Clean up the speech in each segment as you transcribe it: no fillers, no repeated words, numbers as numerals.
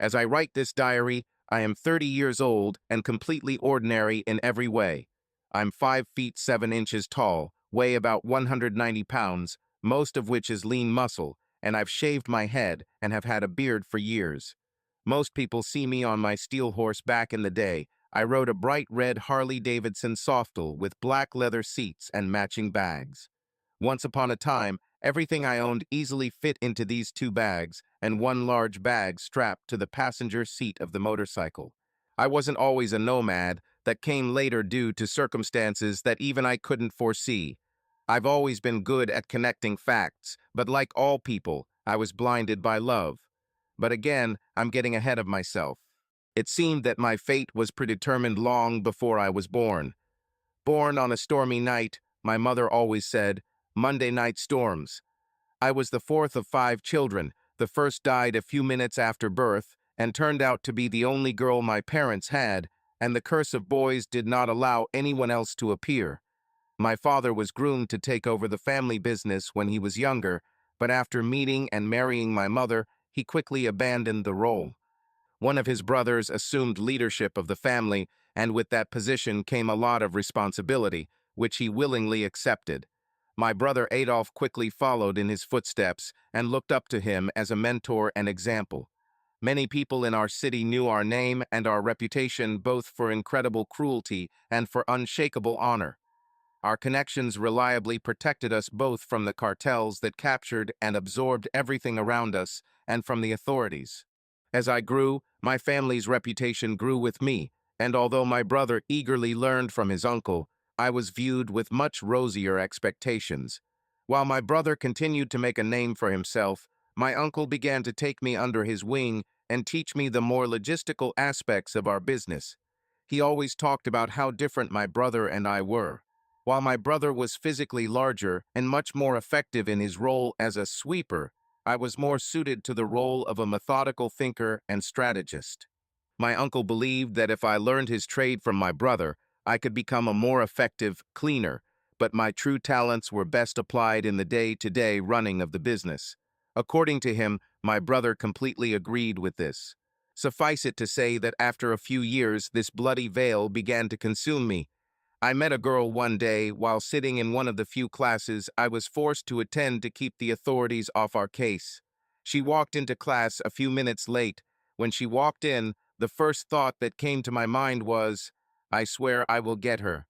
As I write this diary, I am 30 years old and completely ordinary in every way. I'm 5 feet 7 inches tall, weigh about 190 pounds, most of which is lean muscle, and I've shaved my head and have had a beard for years. Most people see me on my steel horse back in the day. I rode a bright red Harley-Davidson Softail with black leather seats and matching bags. Once upon a time, everything I owned easily fit into these 2 bags and one large bag strapped to the passenger seat of the motorcycle. I wasn't always a nomad. That came later due to circumstances that even I couldn't foresee. I've always been good at connecting facts, but like all people, I was blinded by love. But again, I'm getting ahead of myself. It seemed that my fate was predetermined long before I was born. Born on a stormy night, my mother always said, Monday night storms. I was the 4th of 5 children. The first died a few minutes after birth and turned out to be the only girl my parents had, and the curse of boys did not allow anyone else to appear. My father was groomed to take over the family business when he was younger, but after meeting and marrying my mother, he quickly abandoned the role. One of his brothers assumed leadership of the family, and with that position came a lot of responsibility, which he willingly accepted. My brother Adolf quickly followed in his footsteps and looked up to him as a mentor and example. Many people in our city knew our name and our reputation both for incredible cruelty and for unshakable honor. Our connections reliably protected us both from the cartels that captured and absorbed everything around us and from the authorities. As I grew, my family's reputation grew with me, and although my brother eagerly learned from his uncle, I was viewed with much rosier expectations. While my brother continued to make a name for himself, my uncle began to take me under his wing and teach me the more logistical aspects of our business. He always talked about how different my brother and I were. While my brother was physically larger and much more effective in his role as a sweeper, I was more suited to the role of a methodical thinker and strategist. My uncle believed that if I learned his trade from my brother, I could become a more effective cleaner, but my true talents were best applied in the day-to-day running of the business. According to him, my brother completely agreed with this. Suffice it to say that after a few years, this bloody veil began to consume me. I met a girl one day while sitting in one of the few classes I was forced to attend to keep the authorities off our case. She walked into class a few minutes late. When she walked in, the first thought that came to my mind was, I swear I will get her.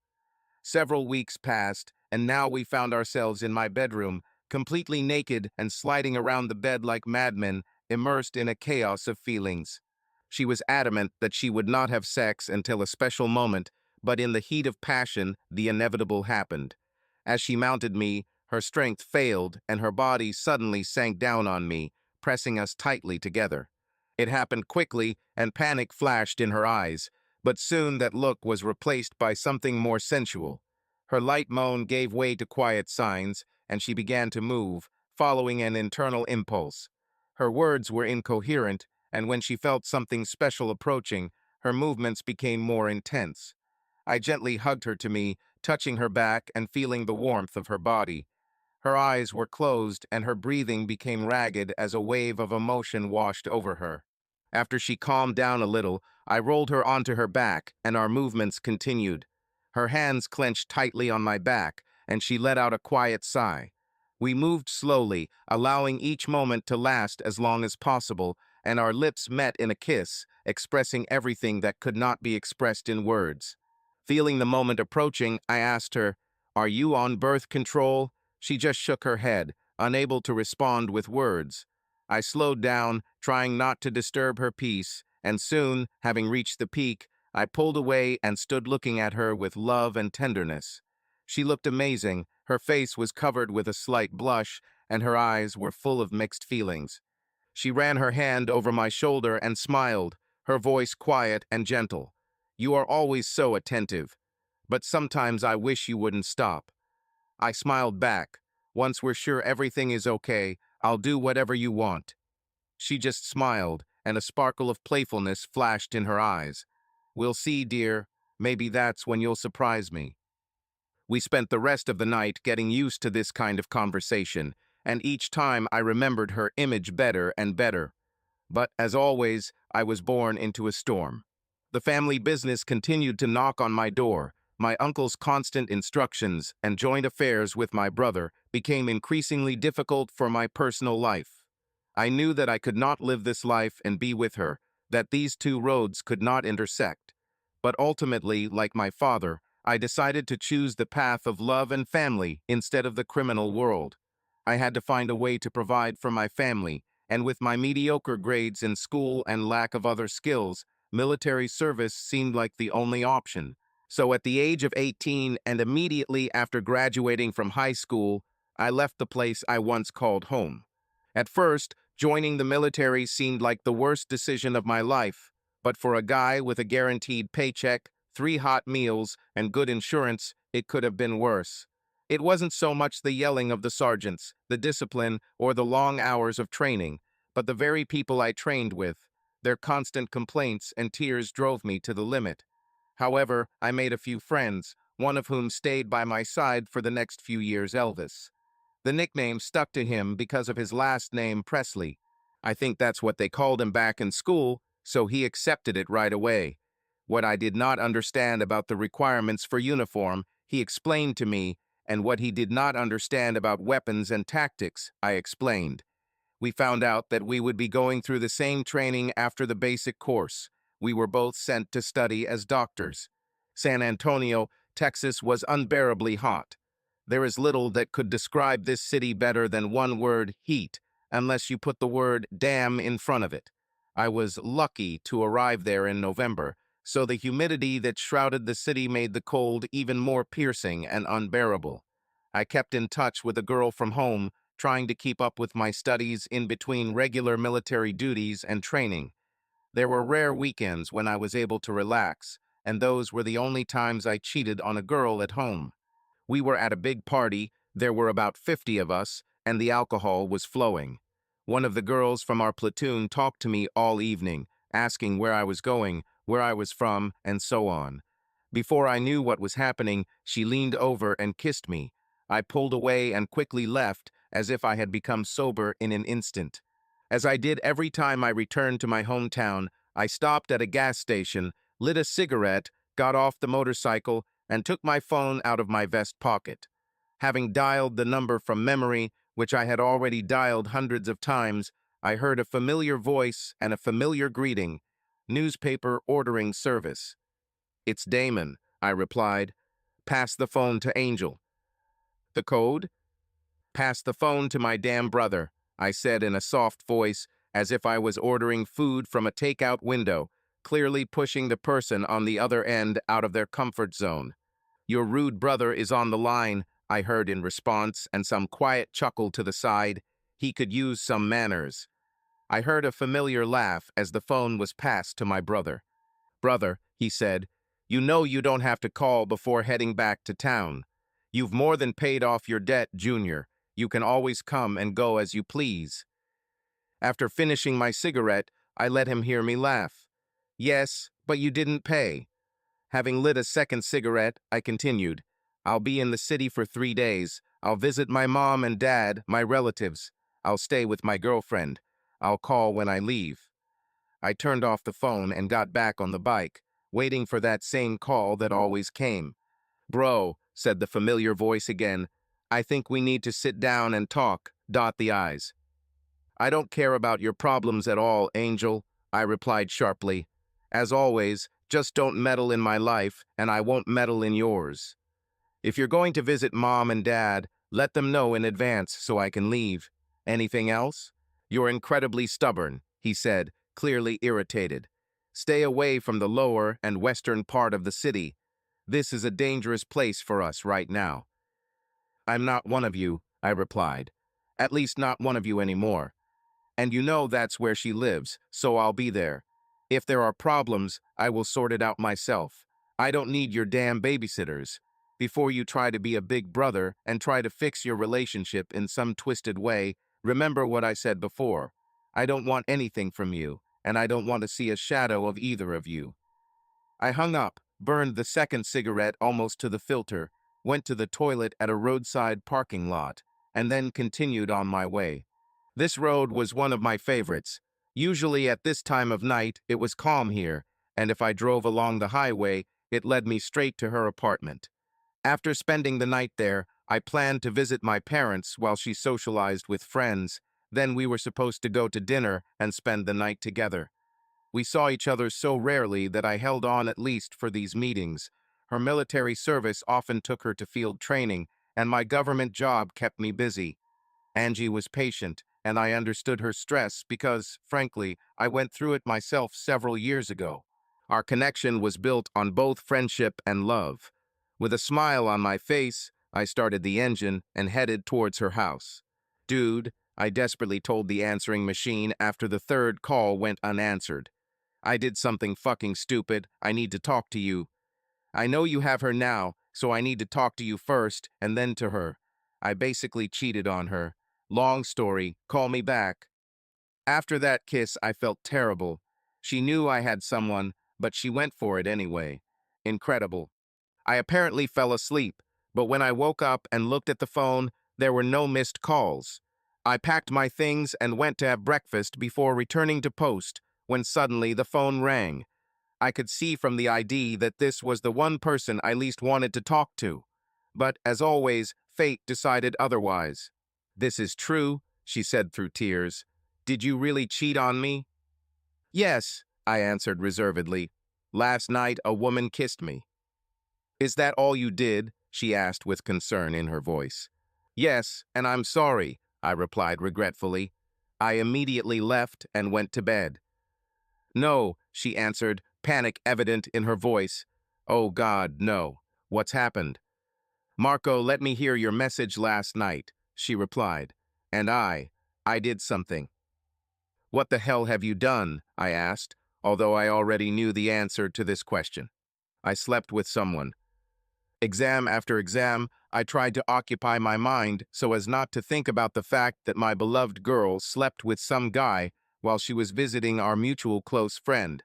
Several weeks passed, and now we found ourselves in my bedroom, completely naked and sliding around the bed like madmen, immersed in a chaos of feelings. She was adamant that she would not have sex until a special moment, but in the heat of passion, the inevitable happened. As she mounted me, her strength failed, and her body suddenly sank down on me, pressing us tightly together. It happened quickly, and panic flashed in her eyes, but soon that look was replaced by something more sensual. Her light moan gave way to quiet signs, and she began to move, following an internal impulse. Her words were incoherent, and when she felt something special approaching, her movements became more intense. I gently hugged her to me, touching her back and feeling the warmth of her body. Her eyes were closed and her breathing became ragged as a wave of emotion washed over her. After she calmed down a little, I rolled her onto her back and our movements continued. Her hands clenched tightly on my back and she let out a quiet sigh. We moved slowly, allowing each moment to last as long as possible, and our lips met in a kiss, expressing everything that could not be expressed in words. Feeling the moment approaching, I asked her, "Are you on birth control?" She just shook her head, unable to respond with words. I slowed down, trying not to disturb her peace, and soon, having reached the peak, I pulled away and stood looking at her with love and tenderness. She looked amazing. Her face was covered with a slight blush, and her eyes were full of mixed feelings. She ran her hand over my shoulder and smiled, her voice quiet and gentle. "You are always so attentive, but sometimes I wish you wouldn't stop." I smiled back. "Once we're sure everything is okay, I'll do whatever you want." She just smiled, and a sparkle of playfulness flashed in her eyes. "We'll see, dear. Maybe that's when you'll surprise me." We spent the rest of the night getting used to this kind of conversation, and each time I remembered her image better and better. But, as always, I was born into a storm. The family business continued to knock on my door. My uncle's constant instructions and joint affairs with my brother became increasingly difficult for my personal life. I knew that I could not live this life and be with her, that these two roads could not intersect. But ultimately, like my father, I decided to choose the path of love and family instead of the criminal world. I had to find a way to provide for my family, and with my mediocre grades in school and lack of other skills, military service seemed like the only option. So at the age of 18 and immediately after graduating from high school, I left the place I once called home. At first, joining the military seemed like the worst decision of my life, but for a guy with a guaranteed paycheck, 3 hot meals, and good insurance, it could have been worse. It wasn't so much the yelling of the sergeants, the discipline, or the long hours of training, but the very people I trained with. Their constant complaints and tears drove me to the limit. However, I made a few friends, one of whom stayed by my side for the next few years, Elvis. The nickname stuck to him because of his last name, Presley. I think that's what they called him back in school, so he accepted it right away. What I did not understand about the requirements for uniform, he explained to me, and what he did not understand about weapons and tactics, I explained. We found out that we would be going through the same training after the basic course. We were both sent to study as doctors. San Antonio, Texas was unbearably hot. There is little that could describe this city better than one word, heat, unless you put the word damn in front of it. I was lucky to arrive there in November, so the humidity that shrouded the city made the cold even more piercing and unbearable. I kept in touch with a girl from home, trying to keep up with my studies in between regular military duties and training. There were rare weekends when I was able to relax, and those were the only times I cheated on a girl at home. We were at a big party, there were about 50 of us, and the alcohol was flowing. One of the girls from our platoon talked to me all evening, asking where I was going, where I was from, and so on. Before I knew what was happening, she leaned over and kissed me. I pulled away and quickly left, as if I had become sober in an instant. As I did every time I returned to my hometown, I stopped at a gas station, lit a cigarette, got off the motorcycle, and took my phone out of my vest pocket. Having dialed the number from memory, which I had already dialed hundreds of times, I heard a familiar voice and a familiar greeting. Newspaper ordering service. "It's Damon," I replied. "Pass the phone to Angel." "The code?" "Pass the phone to my damn brother," I said in a soft voice, as if I was ordering food from a takeout window, clearly pushing the person on the other end out of their comfort zone. "Your rude brother is on the line," I heard in response, and some quiet chuckle to the side. He could use some manners. I heard a familiar laugh as the phone was passed to my brother. "Brother," he said, "you know you don't have to call before heading back to town. You've more than paid off your debt, Junior. You can always come and go as you please." After finishing my cigarette, I let him hear me laugh. "Yes, but you didn't pay." Having lit a second cigarette, I continued, "I'll be in the city for 3 days. I'll visit my mom and dad, my relatives. I'll stay with my girlfriend. I'll call when I leave." I turned off the phone and got back on the bike, waiting for that same call that always came. "Bro," said the familiar voice again, "I think we need to sit down and talk, dot the I's." "I don't care about your problems at all, Angel," I replied sharply. "As always, just don't meddle in my life, and I won't meddle in yours. If you're going to visit Mom and Dad, let them know in advance so I can leave. Anything else?" "You're incredibly stubborn," he said, clearly irritated. "Stay away from the lower and western part of the city. This is a dangerous place for us right now." "I'm not one of you," I replied. "At least not one of you anymore. And you know that's where she lives, so I'll be there. If there are problems, I will sort it out myself. I don't need your damn babysitters. Before you try to be a big brother and try to fix your relationship in some twisted way, remember what I said before. I don't want anything from you, and I don't want to see a shadow of either of you." I hung up, burned the second cigarette almost to the filter, went to the toilet at a roadside parking lot, and then continued on my way. This road was one of my favorites. Usually at this time of night, it was calm here, and if I drove along the highway, it led me straight to her apartment. After spending the night there, I planned to visit my parents while she socialized with friends. Then we were supposed to go to dinner and spend the night together. We saw each other so rarely that I held on at least for these meetings. Her military service often took her to field training, and my government job kept me busy. Angie was patient, and I understood her stress because, frankly, I went through it myself several years ago. Our connection was built on both friendship and love. With a smile on my face, I started the engine and headed towards her house. Dude, I desperately told the answering machine after the third call went unanswered. I did something fucking stupid. I need to talk to you. I know you have her now, so I need to talk to you first and then to her. I basically cheated on her. Long story, call me back. After that kiss, I felt terrible. She knew I had someone, but she went for it anyway. Incredible. I apparently fell asleep, but when I woke up and looked at the phone, there were no missed calls. I packed my things and went to have breakfast before returning to post, when suddenly the phone rang. I could see from the ID that this was the one person I least wanted to talk to. But, as always, fate decided otherwise. "This is true," she said through tears. "Did you really cheat on me?" "Yes," I answered reservedly. "Last night a woman kissed me." "Is that all you did?" she asked with concern in her voice. "Yes, and I'm sorry," I replied regretfully. I immediately left and went to bed. "No," she answered, panic evident in her voice. "Oh God, no. What's happened?" "Marco, let me hear your message last night," she replied. And I did something. "What the hell have you done?" I asked, although I already knew the answer to this question. "I slept with someone." Exam after exam, I tried to occupy my mind so as not to think about the fact that my beloved girl slept with some guy while she was visiting our mutual close friend.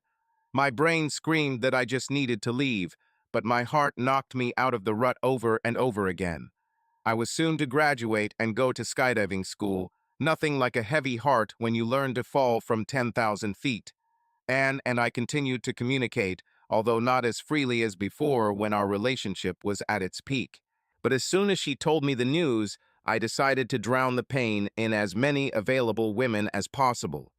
My brain screamed that I just needed to leave, but my heart knocked me out of the rut over and over again. I was soon to graduate and go to skydiving school, nothing like a heavy heart when you learn to fall from 10,000 feet. Anne and I continued to communicate, although not as freely as before when our relationship was at its peak. But as soon as she told me the news, I decided to drown the pain in as many available women as possible.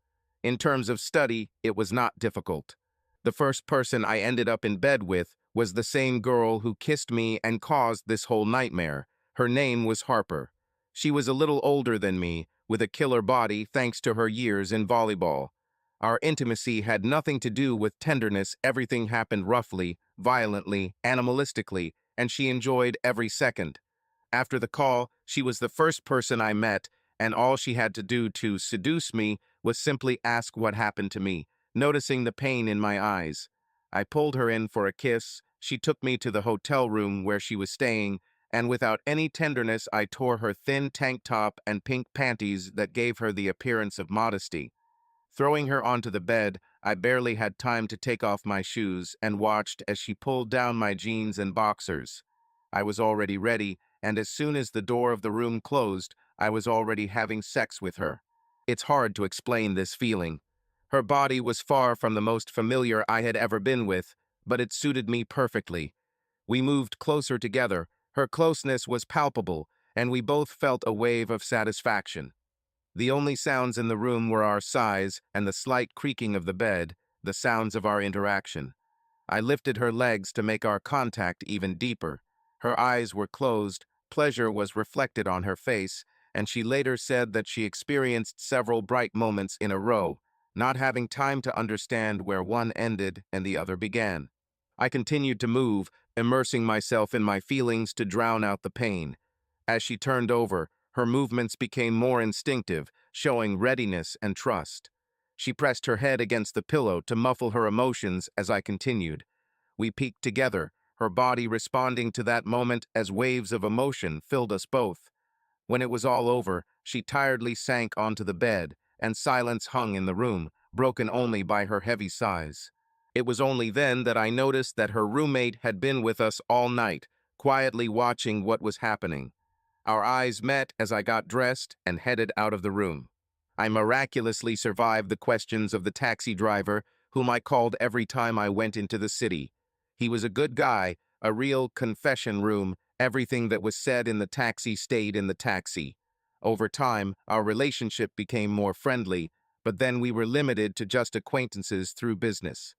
In terms of study, it was not difficult. The first person I ended up in bed with was the same girl who kissed me and caused this whole nightmare. Her name was Harper. She was a little older than me, with a killer body thanks to her years in volleyball. Our intimacy had nothing to do with tenderness. Everything happened roughly, violently, animalistically, and she enjoyed every second. After the call, she was the first person I met, and all she had to do to seduce me was simply ask what happened to me, noticing the pain in my eyes. I pulled her in for a kiss, she took me to the hotel room where she was staying, and without any tenderness I tore her thin tank top and pink panties that gave her the appearance of modesty. Throwing her onto the bed, I barely had time to take off my shoes and watched as she pulled down my jeans and boxers. I was already ready, and as soon as the door of the room closed, I was already having sex with her. It's hard to explain this feeling. Her body was far from the most familiar I had ever been with, but it suited me perfectly. We moved closer together, her closeness was palpable, and we both felt a wave of satisfaction. The only sounds in the room were our sighs and the slight creaking of the bed, the sounds of our interaction. I lifted her legs to make our contact even deeper. Her eyes were closed, pleasure was reflected on her face, and she later said that she experienced several bright moments in a row, not having time to understand where one ended and the other began. I continued to move, immersing myself in my feelings to drown out the pain. As she turned over, her movements became more instinctive, showing readiness and trust. She pressed her head against the pillow to muffle her emotions as I continued. We peaked together, her body responding to that moment as waves of emotion filled us both. When it was all over, she tiredly sank onto the bed, and silence hung in the room, broken only by her heavy sighs. It was only then that I noticed that her roommate had been with us all night, quietly watching what was happening. Our eyes met as I got dressed and headed out of the room. I miraculously survived the questions of the taxi driver, whom I called every time I went into the city. He was a good guy, a real confession room. Everything that was said in the taxi stayed in the taxi. Over time, our relationship became more friendly, but then we were limited to just acquaintances through business.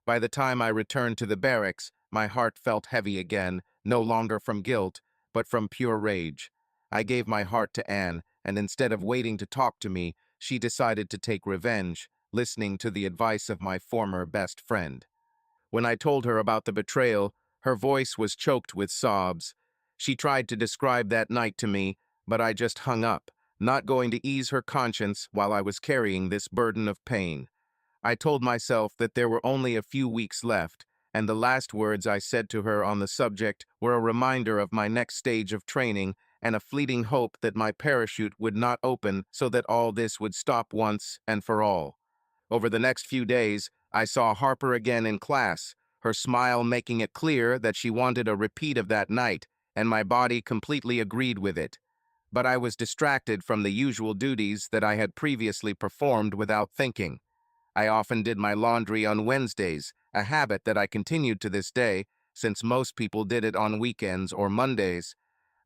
By the time I returned to the barracks, my heart felt heavy again, no longer from guilt, but from pure rage. I gave my heart to Anne, and instead of waiting to talk to me, she decided to take revenge, listening to the advice of my former best friend. When I told her about the betrayal, her voice was choked with sobs. She tried to describe that night to me, but I just hung up, not going to ease her conscience while I was carrying this burden of pain. I told myself that there were only a few weeks left, and the last words I said to her on the subject were a reminder of my next stage of training and a fleeting hope that my parachute would not open so that all this would stop once and for all. Over the next few days, I saw Harper again in class, her smile making it clear that she wanted a repeat of that night, and my body completely agreed with it. But I was distracted from the usual duties that I had previously performed without thinking. I often did my laundry on Wednesdays, a habit that I continued to this day, since most people did it on weekends or Mondays.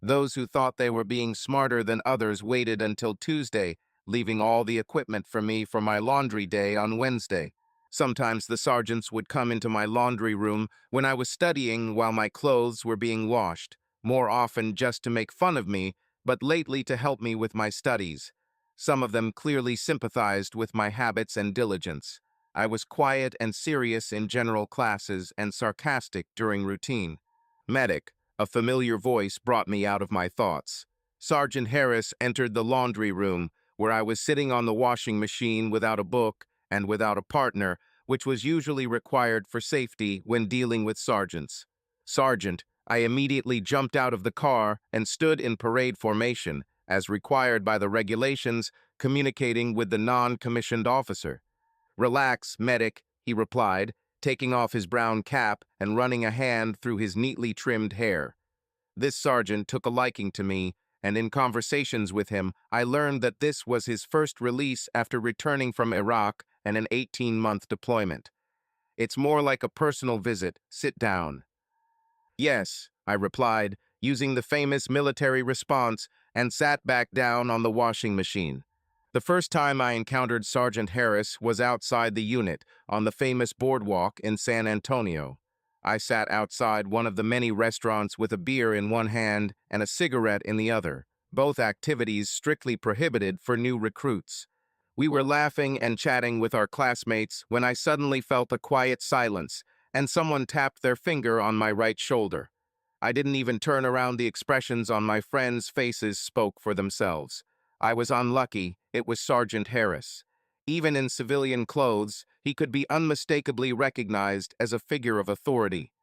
Those who thought they were being smarter than others waited until Tuesday, leaving all the equipment for me for my laundry day on Wednesday. Sometimes the sergeants would come into my laundry room when I was studying while my clothes were being washed, more often just to make fun of me, but lately to help me with my studies. Some of them clearly sympathized with my habits and diligence. I was quiet and serious in general classes and sarcastic during routine. Medic, a familiar voice brought me out of my thoughts. Sergeant Harris entered the laundry room, where I was sitting on the washing machine without a book and without a partner, which was usually required for safety when dealing with sergeants. Sergeant, I immediately jumped out of the car and stood in parade formation, as required by the regulations, communicating with the non-commissioned officer. "Relax, medic," he replied, taking off his brown cap and running a hand through his neatly trimmed hair. This sergeant took a liking to me, and in conversations with him, I learned that this was his first release after returning from Iraq and an 18-month deployment. "It's more like a personal visit. Sit down." "Yes," I replied, using the famous military response, and sat back down on the washing machine. The first time I encountered Sergeant Harris was outside the unit, on the famous boardwalk in San Antonio. I sat outside one of the many restaurants with a beer in one hand and a cigarette in the other, both activities strictly prohibited for new recruits. We were laughing and chatting with our classmates when I suddenly felt a quiet silence, and someone tapped their finger on my right shoulder. I didn't even turn around. The expressions on my friends' faces spoke for themselves. I was unlucky. It was Sergeant Harris. Even in civilian clothes, he could be unmistakably recognized as a figure of authority.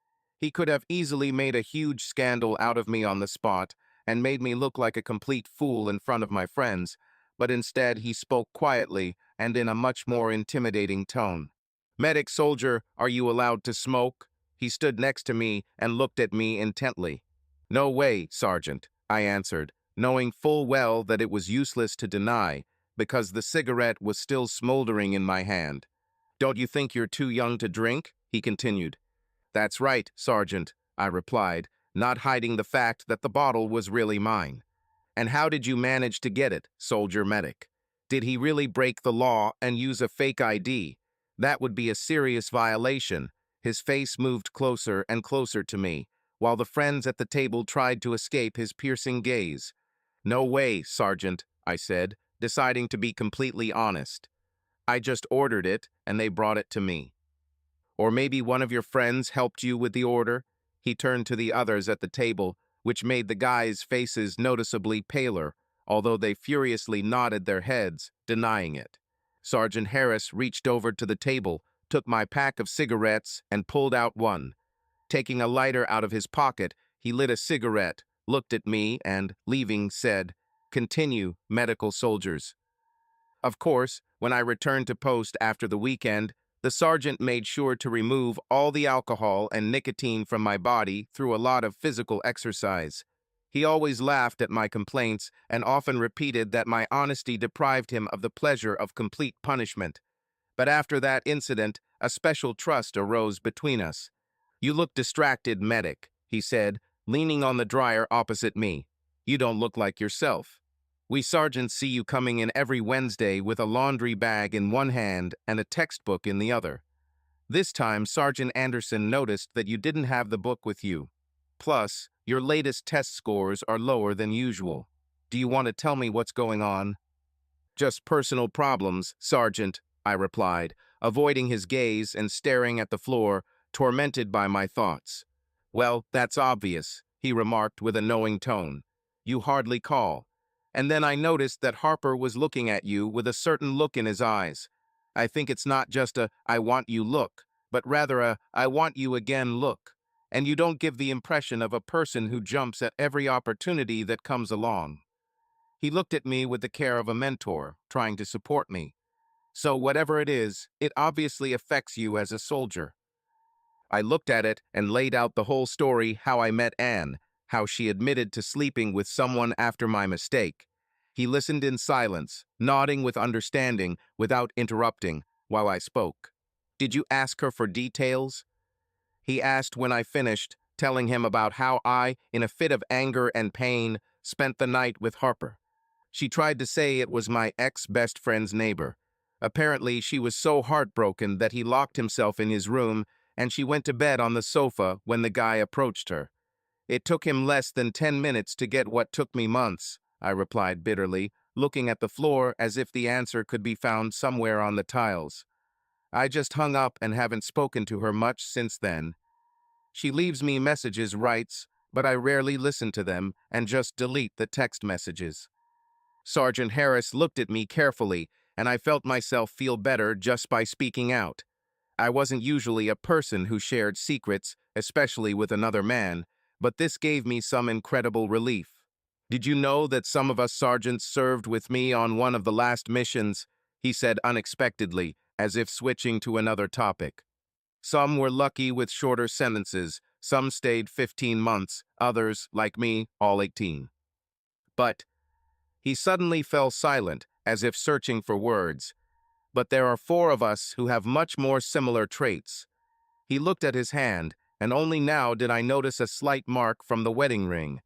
He could have easily made a huge scandal out of me on the spot and made me look like a complete fool in front of my friends, but instead he spoke quietly and in a much more intimidating tone. "Medic soldier, are you allowed to smoke?" He stood next to me and looked at me intently. "No way, Sergeant," I answered, knowing full well that it was useless to deny, because the cigarette was still smoldering in my hand. "Don't you think you're too young to drink?" he continued. "That's right, Sergeant," I replied, not hiding the fact that the bottle was really mine. "And how did you manage to get it, soldier medic? Did he really break the law and use a fake ID? That would be a serious violation." His face moved closer and closer to me, while the friends at the table tried to escape his piercing gaze. "No way, Sergeant," I said, deciding to be completely honest. "I just ordered it, and they brought it to me." "Or maybe one of your friends helped you with the order?" He turned to the others at the table, which made the guys' faces noticeably paler, although they furiously nodded their heads, denying it. Sergeant Harris reached over to the table, took my pack of cigarettes, and pulled out one. Taking a lighter out of his pocket, he lit a cigarette, looked at me, and, leaving, said, "Continue, medical soldiers." Of course, when I returned to post after the weekend, the sergeant made sure to remove all the alcohol and nicotine from my body through a lot of physical exercise. He always laughed at my complaints and often repeated that my honesty deprived him of the pleasure of complete punishment. But after that incident, a special trust arose between us. "You look distracted, medic," he said, leaning on the dryer opposite me. "You don't look like yourself. We sergeants see you coming in every Wednesday with a laundry bag in one hand and a textbook in the other. This time, Sergeant Anderson noticed that you didn't have the book with you. Plus, your latest test scores are lower than usual. Do you want to tell me what's going on?" "Just personal problems, Sergeant," I replied, avoiding his gaze and staring at the floor, tormented by my thoughts. "Well, that's obvious," he remarked with a knowing tone. "You hardly call." And then I noticed that Harper was looking at you with a certain look in his eyes. I think it's not just a "I want you" look, but rather a "I want you again" look. And you don't give the impression of a person who jumps at every opportunity that comes along. He looked at me with the care of a mentor, trying to support me. "So whatever it is, it obviously affects you as a soldier." I looked at it and laid out the whole story: how I met Anne, how she admitted to sleeping with someone after my mistake. He listened in silence, nodding with understanding without interrupting while I spoke. "Did you ask her for details?" he asked when I finished, telling him about how I, in a fit of anger and pain, spent the night with Harper. She tried to say it was my ex-best friend's neighbor. Apparently, she was so heartbroken that he locked himself in his room, and she went to bed on the sofa when the guy approached her. "It took him less than 10 minutes to get what took me months," I replied bitterly, looking at the floor as if the answer could be found somewhere on the tiles. "I just hung up and haven't spoken to her much since then. She leaves me messages, writes, but I rarely listen to them and just delete the text messages." Sergeant Harris looked at me carefully, and I felt myself feel better just by speaking out. I wasn't usually a person who shared secrets, especially with another man, but this gave me some incredible relief. "Did you know that some of us sergeants served with me on one of the last missions?" he said unexpectedly, as if switching to another topic. "Some were lucky with shorter sentences, some stayed 15 months, others, like me, all 18. But—" he suddenly fell silent, as if searching for words. "But there are 4 of us who have much more similar traits." He looked at his hand, and only now did I notice a slight mark from the wedding ring.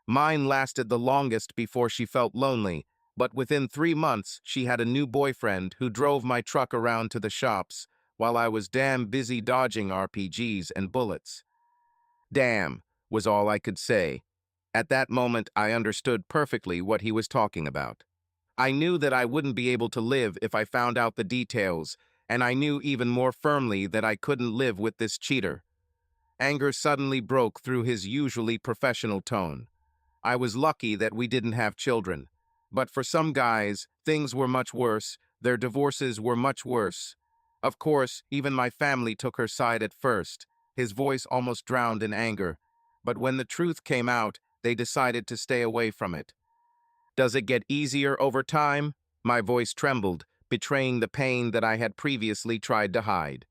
Mine lasted the longest before she felt lonely, but within 3 months she had a new boyfriend who drove my truck around to the shops, while I was damn busy dodging RPGs and bullets. "Damn," was all I could say. At that moment, I understood perfectly what he was talking about. I knew that I wouldn't be able to live if I found out the details, and I knew even more firmly that I couldn't live with this cheater. Anger suddenly broke through his usually professional tone. I was lucky that we didn't have children. But for some guys, things were much worse. Their divorces were much worse. Of course, even my family took her side at first. His voice almost drowned in anger. But when the truth came out, they decided to stay away from it. "Does it get easier over time?" My voice trembled, betraying the pain that I had previously tried to hide.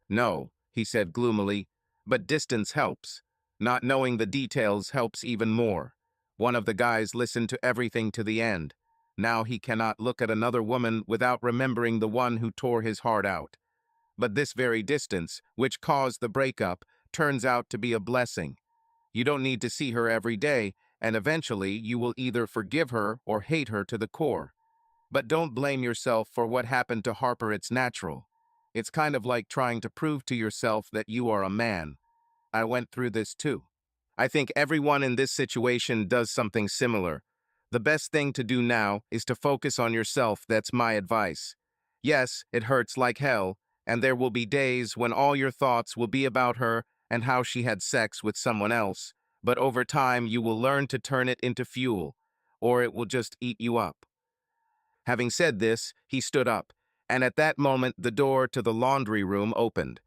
"No," he said gloomily, "but distance helps. Not knowing the details helps even more. One of the guys listened to everything to the end. Now he cannot look at another woman without remembering the one who tore his heart out. But this very distance, which caused the breakup, turns out to be a blessing. You don't need to see her every day, and eventually you will either forgive her or hate her to the core. But don't blame yourself for what happened to Harper. It's natural. It's kind of like trying to prove to yourself that you are a man. I went through this too. I think everyone in this situation does something similar. The best thing to do now is to focus on yourself. That's my advice. Yes, it hurts like hell, and there will be days when all your thoughts will be about her and how she had sex with someone else. But over time, you will learn to turn it into fuel, or it will just eat you up." Having said this, he stood up, and at that moment the door to the laundry room opened.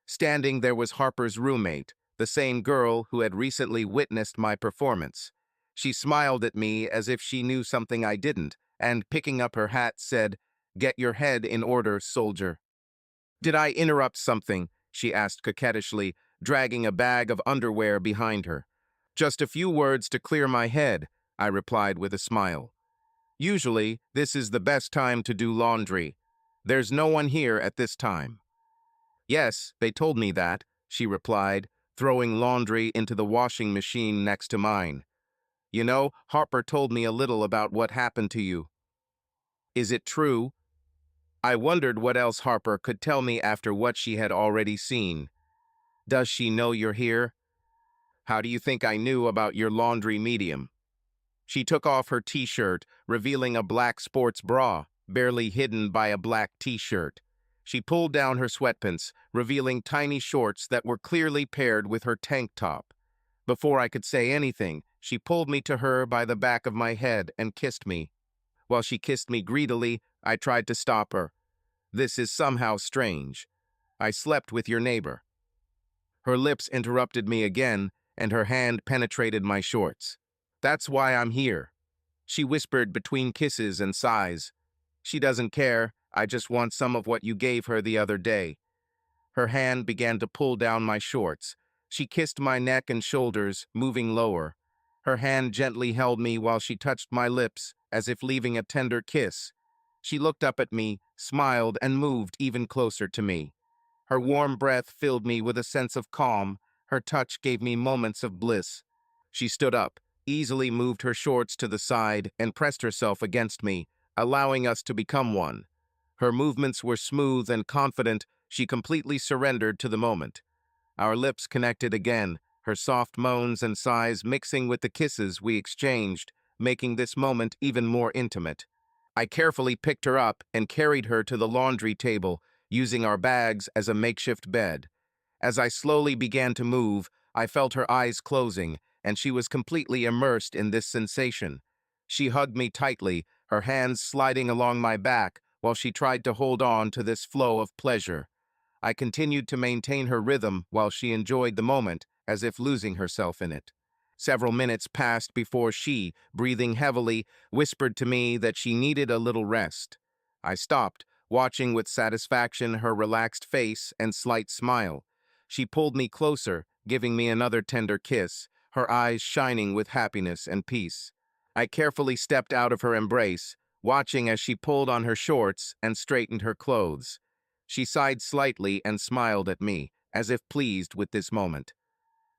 Standing there was Harper's roommate, the same girl who had recently witnessed my performance. She smiled at me as if she knew something I didn't, and picking up her hat said, "Get your head in order, soldier." "Did I interrupt something?" she asked coquettishly, dragging a bag of underwear behind her. Just a few words to clear my head, I replied with a smile. Usually, this is the best time to do laundry. There's no one here at this time. Yes, they told me that, she replied, throwing laundry into the washing machine next to mine. You know, Harper told me a little about what happened to you. Is it true? I wondered what else Harper could tell me after what she had already seen. Does she know you're here? How do you think I knew about your laundry medium? She took off her t-shirt, revealing a black sports bra, barely hidden by a black t-shirt. She pulled down her sweatpants, revealing tiny shorts that were clearly paired with her tank top. Before I could say anything, she pulled me to her by the back of my head and kissed me. While she kissed me greedily, I tried to stop her. This is somehow strange. I slept with your neighbor. Her lips interrupted me again, and her hand penetrated my shorts. That's why I'm here. She whispered between kisses and sighs. She doesn't care, I just want some of what you gave her the other day. Her hand began to pull down my shorts. She kissed my neck and shoulders, moving lower. Her hand gently held me while she touched my lips, as if leaving a tender kiss. She looked up at me, smiled, and moved even closer to me. Her warm breath filled me with a sense of calm. Her touch gave me moments of bliss. She stood up, easily moved her shorts to the side, and pressed herself against me, allowing us to become one. Her movements were smooth and confident. She completely surrendered to the moment. Our lips connected again, her soft moans and sighs mixing with the kisses we exchanged, making this moment even more intimate. I carefully picked her up and carried her to the laundry table, using our bags as a makeshift bed. As I slowly began to move, I felt her eyes closing, and she was completely immersed in this sensation. She hugged me tightly, her hands sliding along my back, while she tried to hold on to this flow of pleasure. I continued to maintain her rhythm while she enjoyed the moment, as if losing herself in it. Several minutes passed before she, breathing heavily, whispered to me that she needed a little rest. I stopped, watching with satisfaction her relaxed face and slight smile. She pulled me closer, giving me another tender kiss, her eyes shining with happiness and peace. I carefully stepped out of her embrace, watching as she pulled on her shorts and straightened her clothes. She sighed slightly and smiled at me, as if pleased with this moment.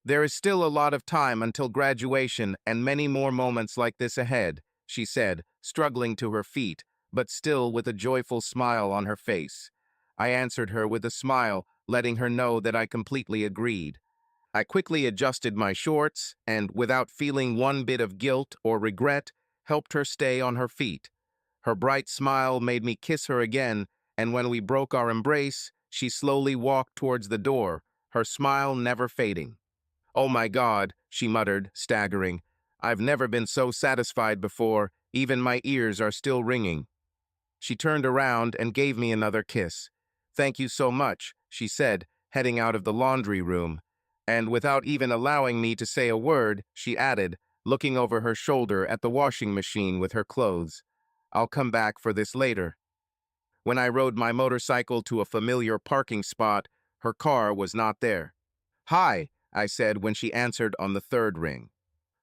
There is still a lot of time until graduation and many more moments like this ahead, she said, struggling to her feet, but still with a joyful smile on her face. I answered her with a smile, letting her know that I completely agreed. I quickly adjusted my shorts and, without feeling one bit of guilt or regret, helped her stay on her feet. Her bright smile made me kiss her again, and when we broke our embrace, she slowly walked towards the door, her smile never fading. "Oh my God," she muttered, staggering. "I've never been so satisfied before, even my ears are still ringing." She turned around and gave me another kiss. "Thank you so much," she said, heading out of the laundry room. And without even allowing me to say a word, she added, looking over her shoulder at the washing machine with her clothes, "I'll come back for this later." When I rode my motorcycle to a familiar parking spot, her car was not there. "Hi," I said when she answered on the third ring.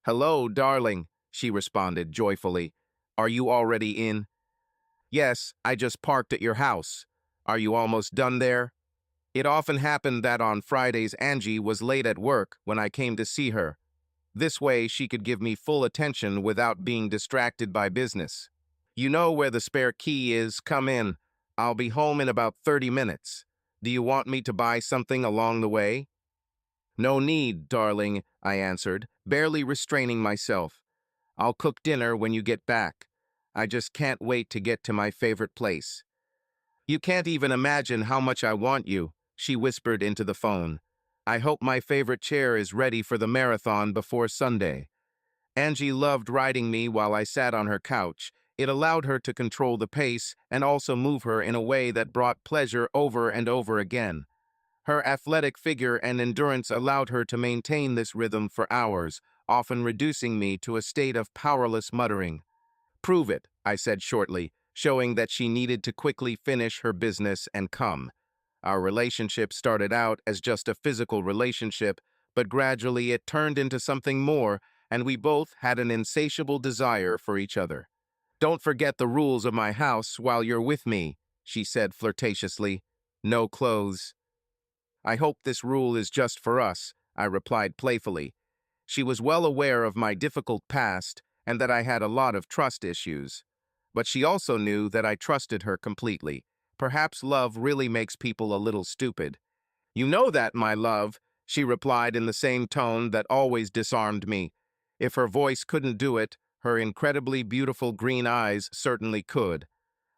"Hello, darling," she responded joyfully. "Are you already in?" "Yes, I just parked at your house. Are you almost done there?" It often happened that on Fridays Angie was late at work when I came to see her. This way she could give me full attention without being distracted by business. "You know where the spare key is, come in. I'll be home in about 30 minutes. Do you want me to buy something along the way?" "No need, darling," I answered, barely restraining myself. "I'll cook dinner when you get back. I just can't wait to get to my favorite place." "You can't even imagine how much I want you," she whispered into the phone. "I hope my favorite chair is ready for the marathon before Sunday." Angie loved riding me while I sat on her couch. It allowed her to control the pace and also move her in a way that brought pleasure over and over again. Her athletic figure and endurance allowed her to maintain this rhythm for hours, often reducing me to a state of powerless muttering. "Prove it," I said shortly, showing that she needed to quickly finish her business and come. Our relationship started out as just a physical relationship, but gradually it turned into something more, and we both had an insatiable desire for each other. "Don't forget the rules of my house while you're with me," she said flirtatiously. "No clothes." "I hope this rule is just for us," I replied playfully. She was well aware of my difficult past and that I had a lot of trust issues. But she also knew that I trusted her completely. Perhaps love really makes people a little stupid. "You know that, my love," she replied in the same tone that always disarmed me. If her voice couldn't do it, her incredibly beautiful green eyes certainly could.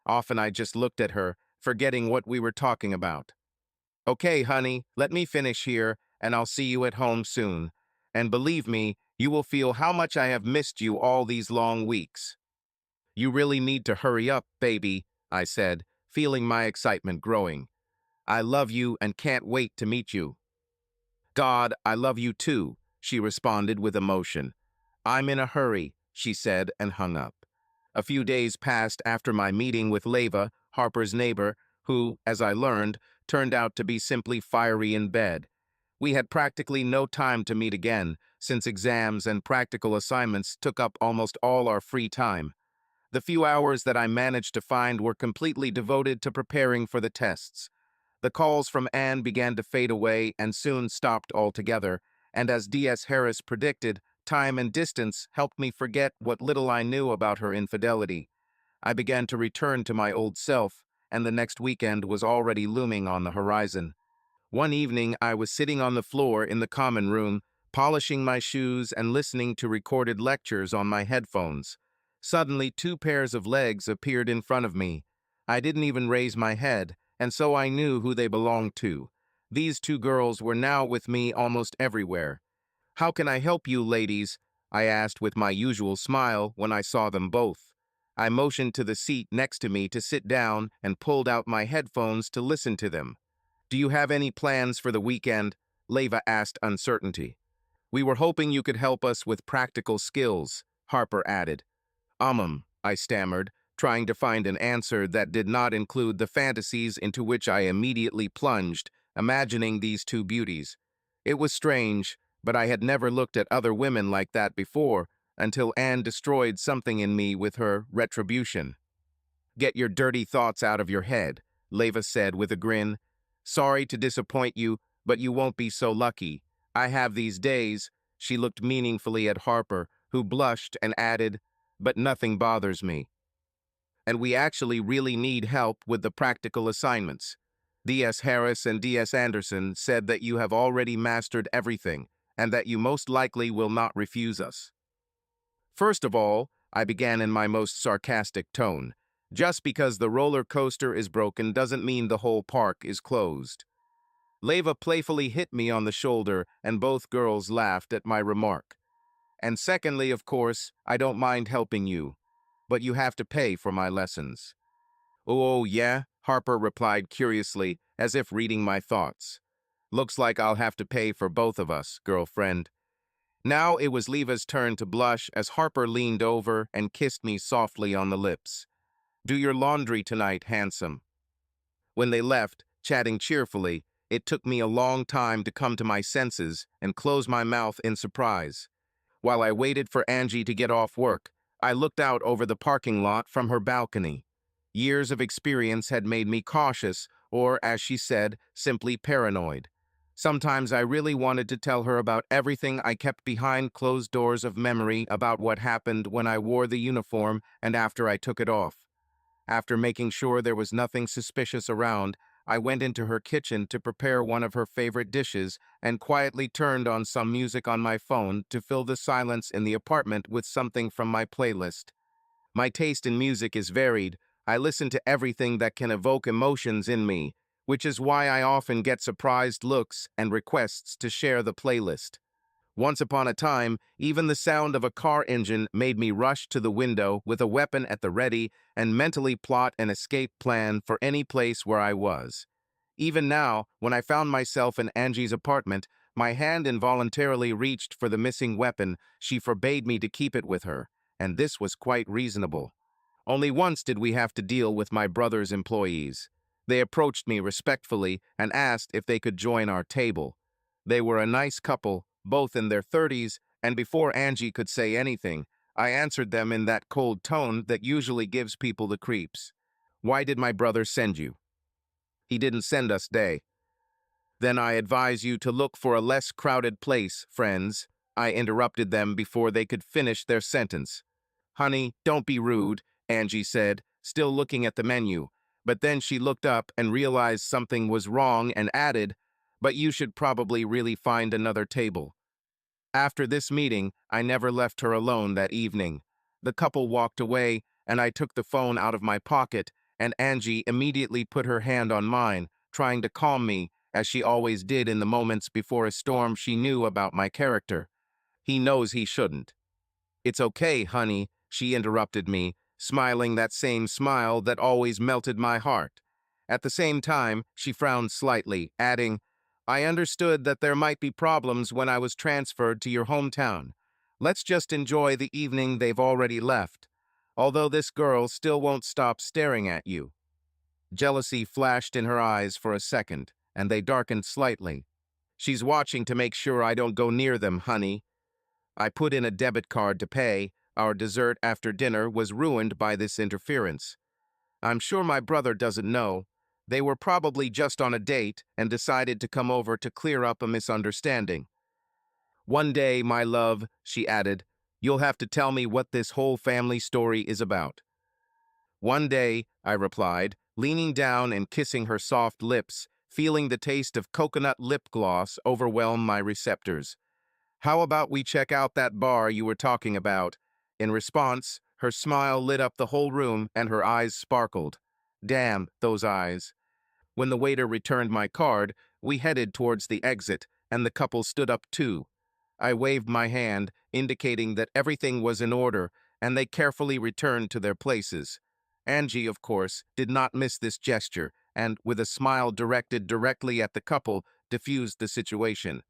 Often I just looked at her, forgetting what we were talking about. "Okay, honey, let me finish here, and I'll see you at home soon. And believe me, you will feel how much I have missed you all these long weeks." "You really need to hurry up, baby," I said, feeling my excitement growing. "I love you and can't wait to meet you." "God, I love you too," she responded with emotion. "I'm in a hurry," she said and hung up. A few days passed after my meeting with Leva, Harper's neighbor, who, as I learned, turned out to be simply fiery in bed. We had practically no time to meet again, since exams and practical assignments took up almost all our free time. The few hours that I managed to find were completely devoted to preparing for the tests. The calls from Anne began to fade away and soon stopped altogether, and as D.S. Harris predicted, time and distance helped me forget what little I knew about her infidelity. I began to return to my old self, and the next weekend was already looming on the horizon. One evening, I was sitting on the floor in the common room, polishing my shoes and listening to recorded lectures on my headphones. Suddenly, two pairs of legs appeared in front of me. I didn't even raise my head, and so I knew who they belonged to. These two girls were now with me almost everywhere. "How can I help you, ladies?" I asked with my usual smile when I saw them both. I motioned to the seat next to me to sit down and pulled out my headphones to listen to them. "Do you have any plans for the weekend?" Leva asked uncertainty. "We were hoping you could help us with practical skills," Harper added. I stammered, trying to find an answer that did not include the fantasies into which I immediately plunged, imagining these two beauties. It was strange, but I had never looked at other women like that before, until Anne destroyed something in me with her retribution. "Get your dirty thoughts out of your head," Leva said with a grin. "Sorry to disappoint you, but you won't be so lucky. I have these days." She looked meaningfully at Harper, who blushed and added, "But nothing bothers me. And we actually really need help with the practical assignments. D.S. Harris and D.S. Anderson said that you have already mastered everything, and that you most likely will not refuse us." "First of all," I began in my most sarcastic tone, "just because the roller coaster is broken doesn't mean the whole park is closed." Leva playfully hit me on the shoulder, and both girls laughed at my remark. "And secondly, of course, I don't mind helping you, but you have to pay for my lessons." "Oh, yeah?" Harper replied curiously, as if reading my thoughts. "Looks like I'll have to pay for both of us, girlfriend." Now it was Leva's turn to blush as Harper leaned over and kissed me softly on the lips. "Do your laundry tonight, handsome." When they left, chatting cheerfully, it took me a long time to come to my senses and close my mouth in surprise. While I waited for Angie to get off work, I looked out over the parking lot from her balcony. Years of experience had made me cautious, or, as she said, simply paranoid. Sometimes I really wanted to tell her about everything I kept behind closed doors of memory about what happened when I wore the uniform and after I took it off. After making sure there was nothing suspicious around, I went into her kitchen to prepare one of her favorite dishes and quietly turned on some music on my phone to fill the silence in the apartment with something from my playlist. My taste in music is varied. I listen to everything that can evoke emotions in me, which is why I often get surprised looks and requests to share the playlist. Once upon a time, even the sound of a car engine made me rush to the window with a weapon at the ready and mentally plot an escape plan for any place where I was. Even now, when I found myself in Angie's apartment, my hand involuntarily reached for the missing weapon. She forbade me to keep it with her, and this was quite reasonable. Only once did we have to deal with my brother's employees. They approached me respectfully and asked if they could join our table. They were a nice couple, both in their 30s, and before Angie could say anything, I answered them in that cold tone that usually gives people the creeps. Why did my brother send you? He didn't send us, Day. Then I advise you to look for a less crowded place, friends. I interrupted them before they could finish their sentence. Honey, don't be rude, Angie said, still looking at the menu. But then she looked up and realized something was wrong and added, but you should probably really find another table. After this meeting, I never left her alone that evening. The couple walked away, and I took the phone out of my pocket, and Angie immediately put her hand on mine, trying to calm me, as she always did in the moments before a storm she knew about my character. He knows he shouldn't. It's okay, honey, she interrupted me, smiling that same smile that always melted my heart. At the same time, she frowned slightly, adding, I understood that there might be problems when I was transferred to your hometown. Let's just enjoy the evening they've already left. Although this girl still won't stop staring at you. Jealousy flashed in her eyes for a second, and they darkened slightly. She's watching to make sure I don't go near them, honey. I put in a debit card to pay. Our dessert after dinner was ruined by this interference. I'm sure my brother doesn't know. They were probably just on a date and decided to come over to clear up a misunderstanding. One day, my love, she added, you'll have to tell me what this whole family story is about. One day, I replied, leaning down and kissing her soft lips, feeling the taste of coconut lip gloss overwhelm my receptors. How about we check out that bar you were talking about? In response, her smile lit up the whole room and her eyes sparkled. Damn, those eyes. When the waiter returned my card, we headed towards the exit, and the couple stood up too. I waved my hand, indicating that everything was in order, and they carefully returned to their places. Angie, of course, did not miss this gesture, and, with a smile directed directly at the couple, diffused the situation.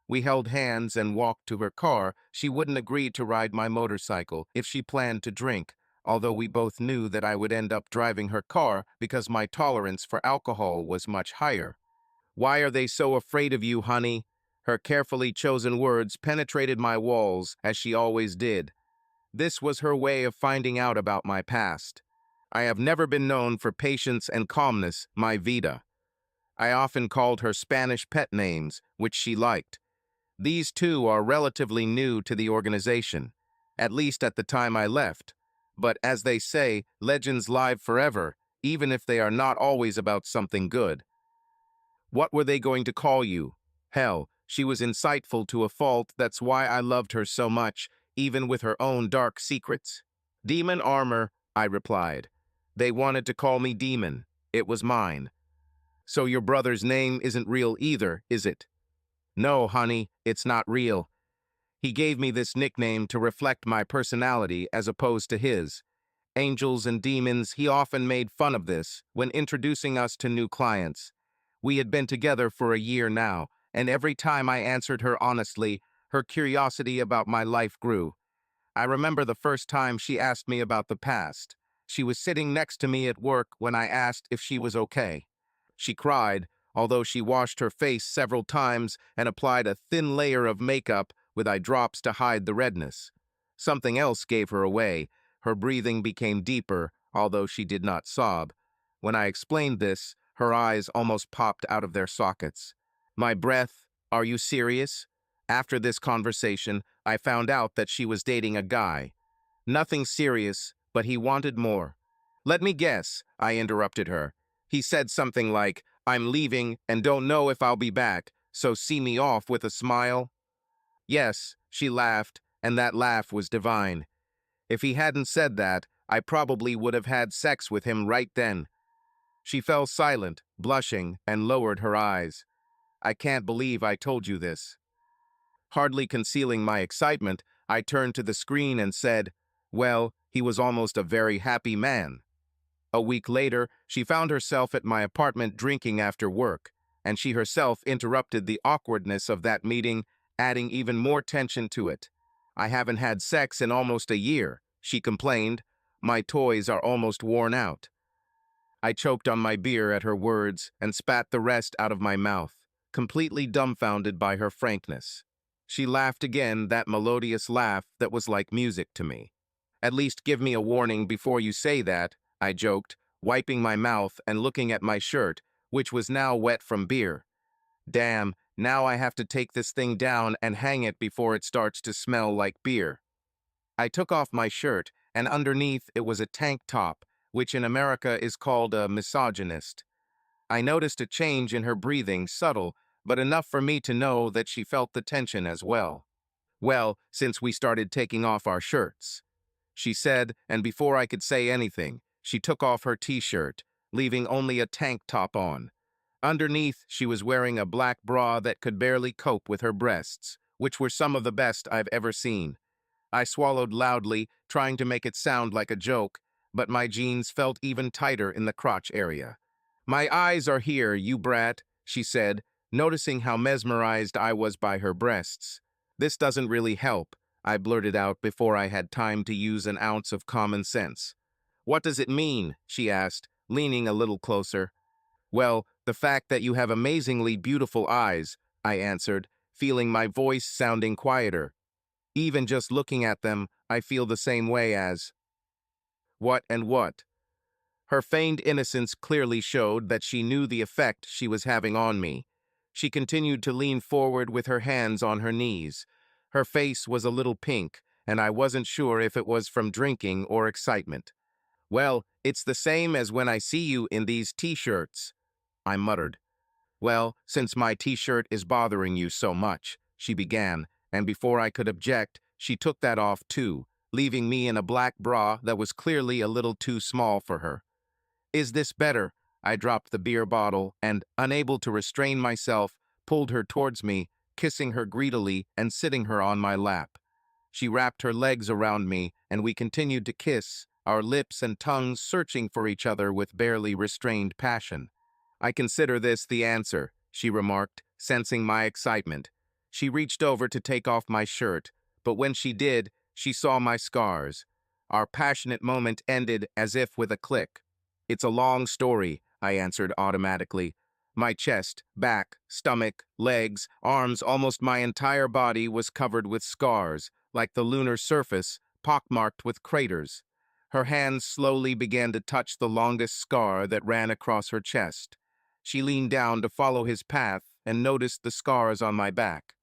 We held hands and walked to her car. She wouldn't agree to ride my motorcycle if she planned to drink, although we both knew that I would end up driving her car because my tolerance for alcohol was much higher. Why are they so afraid of you, honey? Her carefully chosen words penetrated my walls, as she always did. This was her way of finding out about my past. I have never been known for patience and calmness, my vida. I often called her Spanish pet names, which she liked. These two are relatively new to the organization, at least at the time I left. But as they say, legends live forever, even if they are not always about something good. What were they going to call you? Hell, she was insightful to a fault. That's why I loved her so much, even with her own dark secrets. Demon Armor, I replied. They wanted to call me Demon. It was mine. So your brother's name isn't real either, is it? No, honey, it's not real. He gave me this nickname to reflect my personality as opposed to his. Angels and demons, he often made fun of this when introducing us to new clients. We had been together for a year now, and every time I answered her honestly, her curiosity about my life grew. I remember the first time she asked me about the past. She was sitting next to me at work when I asked if she was okay. She cried, although she washed her face several times and applied a thin layer of makeup with eye drops to hide the redness. Something else gave her away. Her breathing became deeper, although she did not sob. When I explained this, her eyes almost popped out of their sockets. My breath, are you serious? After this conversation, I found out that she was dating a guy. Nothing serious, but he wanted more. Let me guess, I interrupted her. He said something like, I'm leaving and don't know if I'll be back, so see me off with a smile. Yes, she laughed, and that laugh was divine. If he hadn't said that, I probably would have had sex with him right then. She fell silent, blushing, and lowered her eyes. I can't believe I told you this. Hardly concealing my excitement, I turned to the screen and said, well, he was almost a very happy man. A week later, she found herself at my apartment drinking after work, and she herself interrupted the awkwardness of that meeting, adding even more tension to it. I haven't had sex in almost a year, she complained. My toys are almost worn out. I choked on my beer at her words and spat the rest out of my mouth. completely dumbfounded by her frankness. She laughed again, that melodious laugh that was like music to me. "At least give me a warning before you say that," I joked, wiping my mouth and looking at my shirt, which was now wet from beer. Damn, now I have to take this thing down and hang it before it starts to smell like beer. I took off my shirt, and underneath it was a tank top, which in America is called a misogynist. I noticed a change in her breathing, subtle, but enough for me to know that she felt the tension as well. "Well, since we started taking off our shirts," she said, and before I could say anything, she took off her t-shirt, leaving only a tank top on. Underneath, she was wearing a black bra that could barely cope with her breasts, which were some of the best I've ever seen. I swallowed loudly, trying to make it sound like a joke, but my jeans felt even tighter in the crotch area. "My eyes are here, you brat," she said, noticing how mesmerized I was by her breasts. "This doesn't really help," I blurted out before I had time to use an ounce of common sense. "What does it mean?" she asked, leaning a little closer. "Well, the fact that you have amazingly beautiful eyes," I answered, feeling my voice sounding quieter. "Even just looking at them, I feel the same way as—" "What and what?" Her feigned innocence clearly showed that she knew the effect she was having on me. She continued to lean forward with her hands on her knees. Her face was a little pink, and I wasn't sure if it was from drinking or excitement. "Well, it's the same as when I see you in these t-shirts," I muttered. "Well, since my t-shirt is bothering you so much," she began, and before I could object, she took that off too, leaving me in a black bra that was clearly a little too small for her. "Is this better?" I dropped the beer bottle and, unable to restrain myself, pulled her towards me, kissing her greedily and sitting her on my lap. She wrapped her legs around me, and we continued to kiss, our lips and tongues searching for each other with barely restrained passion. "I consider this the answer," she remarked, sensing my excitement. She reached over to take off my shirt, but when she did, she saw my scars. Our passionate moment ended as if with a click. "It's a long story," I answered automatically. My chest, back, stomach, legs, arms, almost my entire body was covered with scars, like the lunar surface, pockmarked with craters. Her hands slowly began to touch the longest scar that ran across her chest. She leaned down to follow his path and noticed the scars on my back.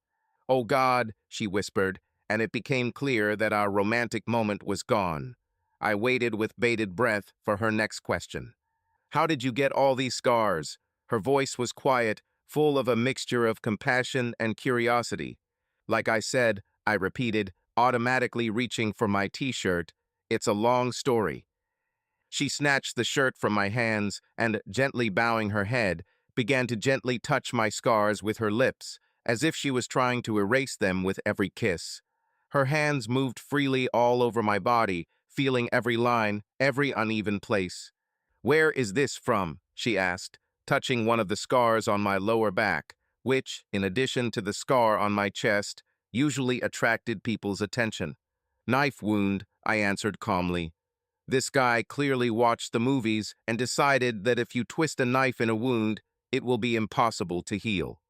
"Oh God," she whispered, and it became clear that our romantic moment was gone. I waited with bated breath for her next question. "How did you get all these scars?" Her voice was quiet, full of a mixture of compassion and curiosity. "Like I said," I repeated, automatically reaching for my t-shirt, "it's a long story." She snatched the shirt from my hands and, gently bowing her head, began to gently touch my scars with her lips, as if she was trying to erase them with every kiss. Her hands moved freely all over my body, feeling every line, every uneven place. "Where is this from?" she asked, touching one of the scars on my lower back, which, in addition to the scar on my chest, usually attracted people's attention. "Knife wound," I answered calmly. "This guy clearly watched the movies and decided that if you twist a knife in a wound, it will be impossible to heal."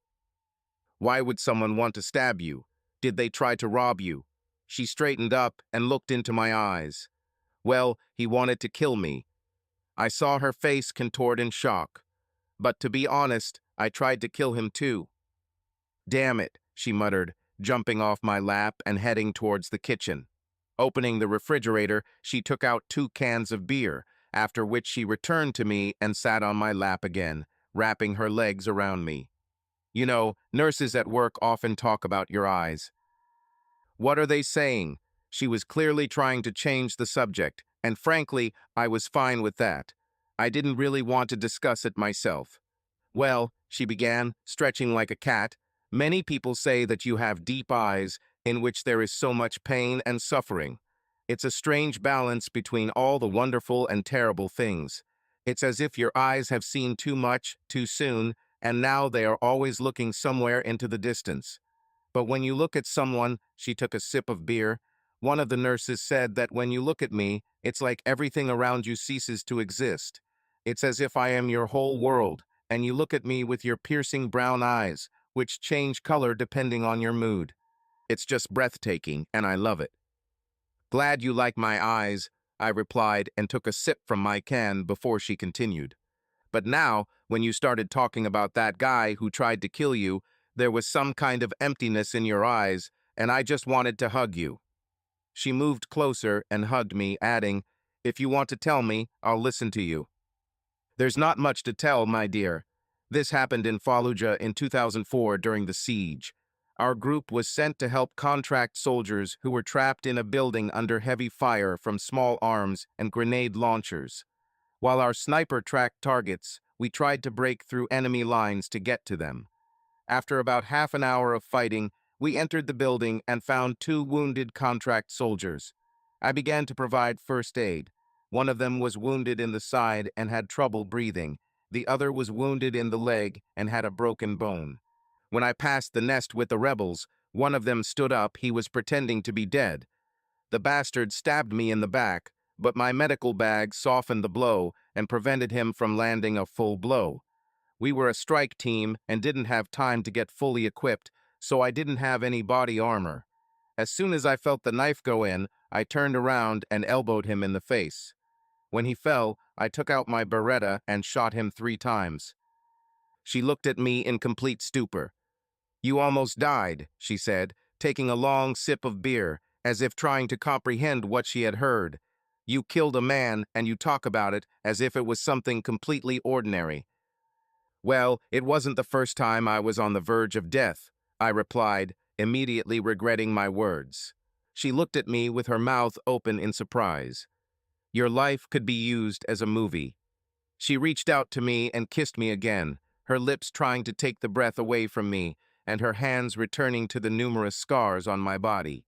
"Why would someone want to stab you? Did they try to rob you?" She straightened up and looked into my eyes. "Well, he wanted to kill me." I saw her face contort in shock. "But to be honest, I tried to kill him too." "Damn it," she muttered, jumping off my lap and heading towards the kitchen. Opening the refrigerator, she took out 2 cans of beer, after which she returned to me and sat on my lap again, wrapping her legs around me. "You know, nurses at work often talk about your eyes." "What are they saying?" She was clearly trying to change the subject, and frankly, I was fine with that. I didn't really want to discuss it myself. "Well," she began, stretching like a cat, "many people say that you have deep eyes in which there is so much pain and suffering. It's a strange balance between all the wonderful and terrible things. It's as if your eyes have seen too much, too soon, and now they are always looking somewhere into the distance. But when you look at someone," she took a sip of beer, "one of the nurses said that when you look at me, it's like everything around you ceases to exist. It's as if I am your whole world, and you look at me with your piercing brown eyes, which change color depending on your mood. It's just breathtaking, and I love it. Glad you like my eyes, I replied and took a sip from my can before she continued. But now, when you started talking about that guy who tried to kill you, there was some kind of emptiness in your eyes, and I just wanted to hug you. She moved closer and hugged me, adding, "If you want to tell me, I'll listen to you." There's not much to tell, my dear. This happened in Fallujah in 2004 during the siege. Our group was sent to help contract soldiers who were trapped in a building under heavy fire from small arms and grenade launchers. While our sniper tracked targets, we tried to break through enemy lines to get to them. After about half an hour of fighting, we entered the building and found two wounded contract soldiers. I began to provide first aid. One of them was wounded in the side and had trouble breathing. The other was wounded in the leg and had a broken bone. When I passed the nest with the rebels, one of them stood up. He was pretending to be dead. The bastard stabbed me in the back, but my medical bag softened the blow and prevented him from landing a full blow. We were a strike team and didn't have time to get fully equipped, so I didn't have any body armor. As soon as I felt the knife go in, I turned around and elbowed him in the face. When he fell, I took out my Beretta and shot him 3 times. She looked at me in complete stupor. "You almost died," she said, taking a long sip of beer, as if trying to comprehend what she had heard. "You killed a man, and you talk about it as if it was something completely ordinary." "Well, it wasn't the first time I was on the verge of death," I replied, immediately regretting my words. She looked at me with her mouth open in surprise. "Your life could be used as a movie." She reached out to me and kissed me again, her lips trying to take the breath away from me, and her hands returning to the numerous scars on my body.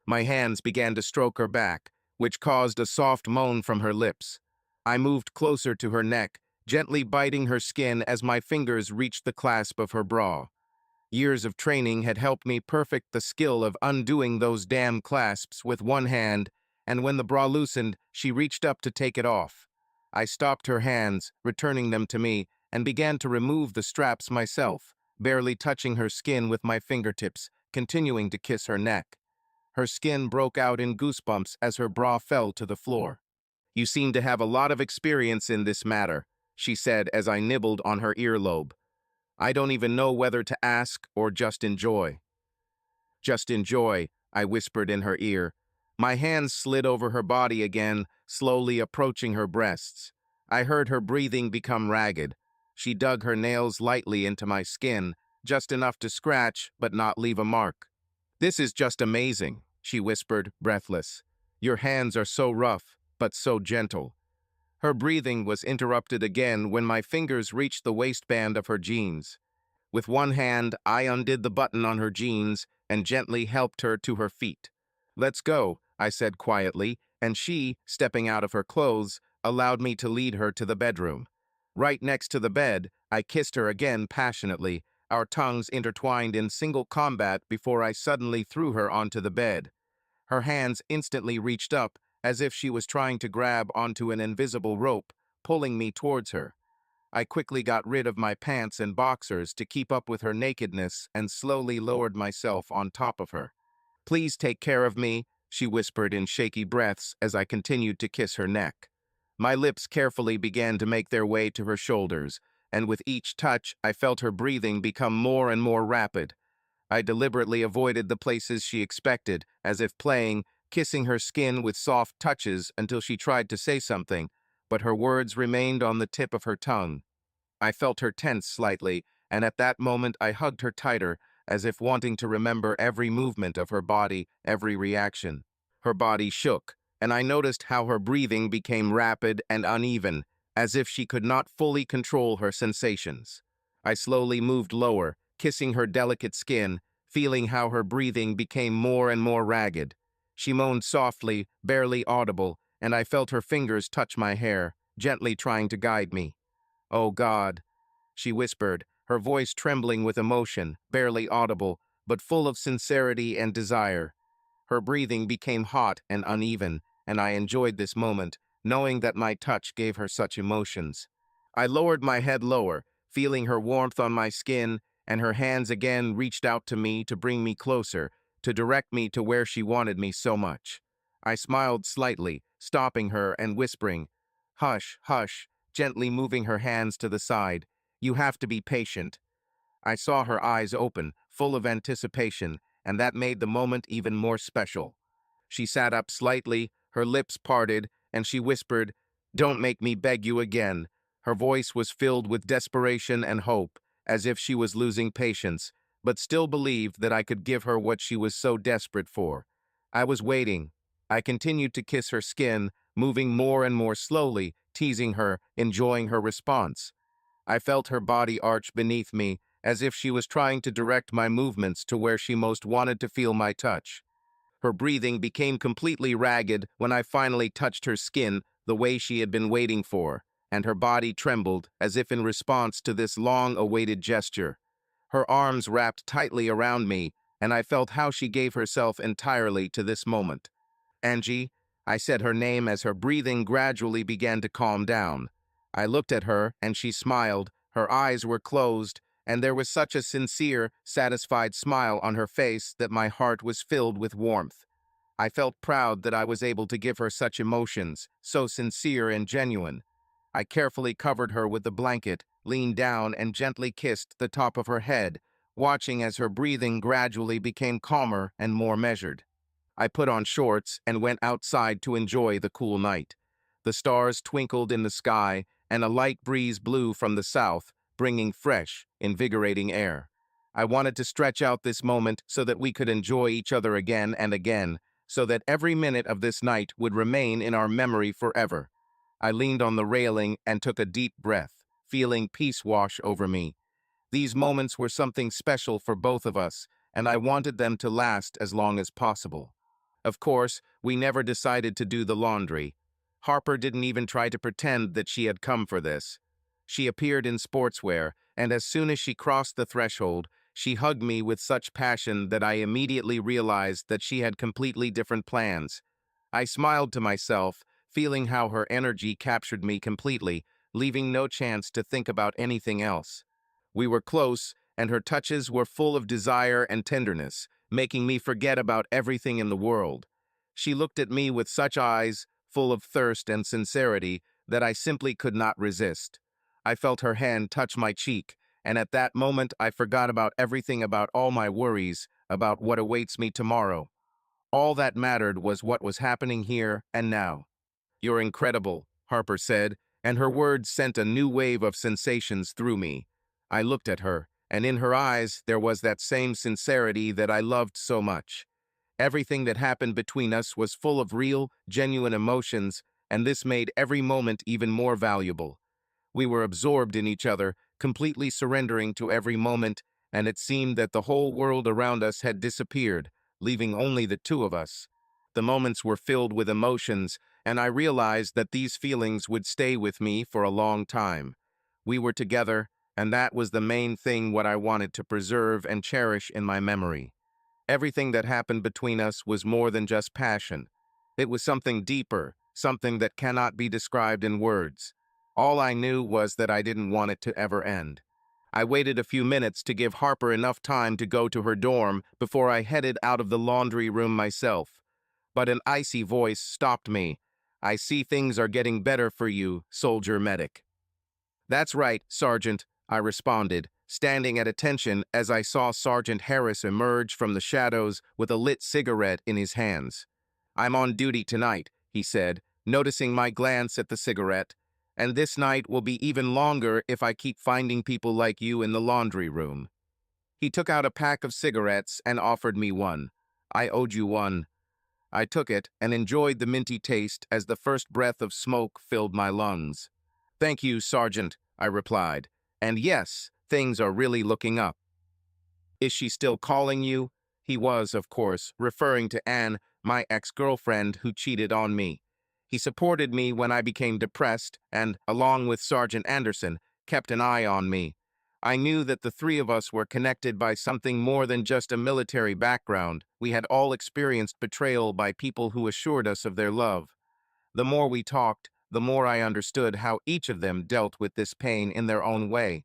My hands began to stroke her back, which caused a soft moan from her lips. I moved closer to her neck, gently biting her skin as my fingers reached the clasp of her bra. Years of training had helped me perfect the skill of undoing those damn clasps with one hand, and when the bra loosened, she reached up to take it off. I stopped her hands, returning them to me, and began to remove the straps myself, barely touching her skin with my fingertips, continuing to kiss her neck. Her skin broke out in goosebumps as her bra fell to the floor. "You seem to have a lot of experience in this matter," she said as I nibbled on her earlobe. "I don't even know whether to ask or just enjoy." "Just enjoy," I whispered in her ear. My hands slid over her body again, slowly approaching her breasts. I heard her breathing become ragged. She dug her nails lightly into my skin, just enough to scratch but not leave a mark. "This is just amazing," she whispered, breathless. "Your hands are so rough, but so gentle." Her breathing was interrupted again when my fingers reached the waistband of her jeans. With one hand, I undid the button on her jeans and gently helped her to her feet. "Let's go," I said quietly, and she, stepping out of her clothes, allowed me to lead her to the bedroom. Right next to the bed, I kissed her again passionately, our tongues intertwined in single combat before I suddenly threw her onto the bed. Her hands instantly reached up, as if she was trying to grab onto an invisible rope, pulling me towards her. I quickly got rid of my pants and boxers to keep up with her nakedness and slowly lowered myself on top of her. "Please take care of me," she whispered in shaky breaths as I continued to kiss her neck. My lips carefully began to make their way to her shoulders, and with each touch I felt her breathing become more and more rapid. I deliberately avoided the places she expected, as if playing, kissing her skin with soft touches until she tried to say something, but her words remained on the tip of her tongue. I felt her tense slightly, and at that moment I hugged her tighter, as if wanting to remember every movement of her body, every reaction. Her body shook, and I noticed how her breathing became rapid and uneven, as if she could not fully control her sensations. I slowly moved lower, kissing her delicate skin, feeling how her breathing became more and more ragged. She moaned softly, barely audible, and I felt her fingers touch my hair, gently trying to guide me. "Oh God," she whispered, her voice trembling with emotion, barely audible, but full of sincerity and desire. Her breathing became hot and uneven, and I enjoyed this moment, knowing that my touch gave her such emotions. I lowered my head lower, feeling her warmth on my skin, and her hands again reached out to me to bring me closer, to direct me to where she wanted me so much. I smiled slightly, stopping her and whispering, "Hush, hush," gently moving her hands to the side. "You have to be patient." I saw her eyes open, full of anticipation, and that made the moment even more special. She sat up slightly, her lips parted, and she whispered, "Don't make me beg you again." Her voice was filled with desperation and hope, as if she was losing patience, but still believed that I could give her what she was so desperate for. I was waiting. I continued to kiss her skin, moving more and more slowly, teasing her, enjoying her response. I felt her body arch beneath me, as if she was trying to direct my movements to where she most wanted to feel my touch. Her breathing became completely ragged when I finally touched her skin the way she had been waiting for, and her body trembled as if in response to this long-awaited gesture. Her arms wrapped tightly around me, and I felt how she gave herself entirely to this moment. "Angie," I said her name as her breathing gradually began to calm down. I looked at her, and she smiled. Her eyes were closed, and there was such a sincere, satisfied smile on her face that my heart was filled with warmth. I felt proud that I was able to give her such emotions, so sincere and genuine. I carefully covered her with the blanket, leaned down, and gently kissed the top of her head, watching as her breathing gradually became calmer and more measured. I put on shorts and went outside to enjoy the cool night. The stars twinkled in the sky, and a light breeze blew from the south, bringing fresh, invigorating air. I wanted to stretch out this moment so that we could enjoy each other again and again, so that every minute of this night would remain in our memory forever. I leaned on the railing and took a deep breath, feeling peace wash over me. These moments were something special for both of us, and I wanted them to last as long as possible. Of course, we never decided to do the laundry. Harper didn't even try to pretend that she had come for this. She appeared in sportswear, and as soon as she crossed the threshold, she hugged me with such passion that I immediately realized that she had completely different plans. I smiled to myself, feeling how her energy captured me completely, leaving no chance to think about anything else. We were close, and her touches were full of desire and tenderness, making me forget about everything in the world. She looked at me with such eyes, full of thirst and sincerity, that I simply could not resist. I felt her hand touch my cheek, and at that moment I forgot about everything, about all my worries, about what awaits me tomorrow. All that mattered was what was happening here and now. "You're incredible," Harper said, and her words sent a new wave of sensations through me. I looked at her, and in her eyes there was that same sincerity that I loved so much. Everything that happened between us was full of real, genuine emotions, and this made every moment even more valuable. We were absorbed in each other, completely surrendering to every moment, and it seemed that the whole world around us had disappeared, leaving only the two of us. The moments were filled with emotions, and I realized that these feelings would stay with me for a long time. We were together, and that was the main thing what I wanted to preserve and cherish in my memory. Everything that happened between us was more than just passion. It was something deeper, something that cannot be described in words. All I knew was that I didn't want it to ever end. I waited a few minutes to give Harper enough time to go to her dorm before I headed out of the laundry room myself. But an icy voice stopped me. "I see things are getting better for you, soldier medic." "That's right, Sergeant," I responded, standing at attention as I saw Sergeant Harris emerge from the shadows with a lit cigarette in his hands. "I'm on duty tonight," he said, noticing my glance at the cigarette, "and this night will be even longer if I keep finding people like you in the laundry room." He took out a pack of cigarettes and offered me one. "I owed you one." I took it and enjoyed the minty taste as the first breath of smoke filled my lungs. "Thank you, Sergeant," I replied. "And yes, things are really looking up." "Is she still calling you?" He was, of course, referring to Anne, my ex-girlfriend who cheated on me. He supported me when I became depressed and, along with Sergeant Anderson, kept an eye on me. I knew that the three of us were connected by something more than just a military background. We had all experienced betrayal by people who assured us of their love. The more we talked, the more I understood how each of them dealt with this pain in their own way.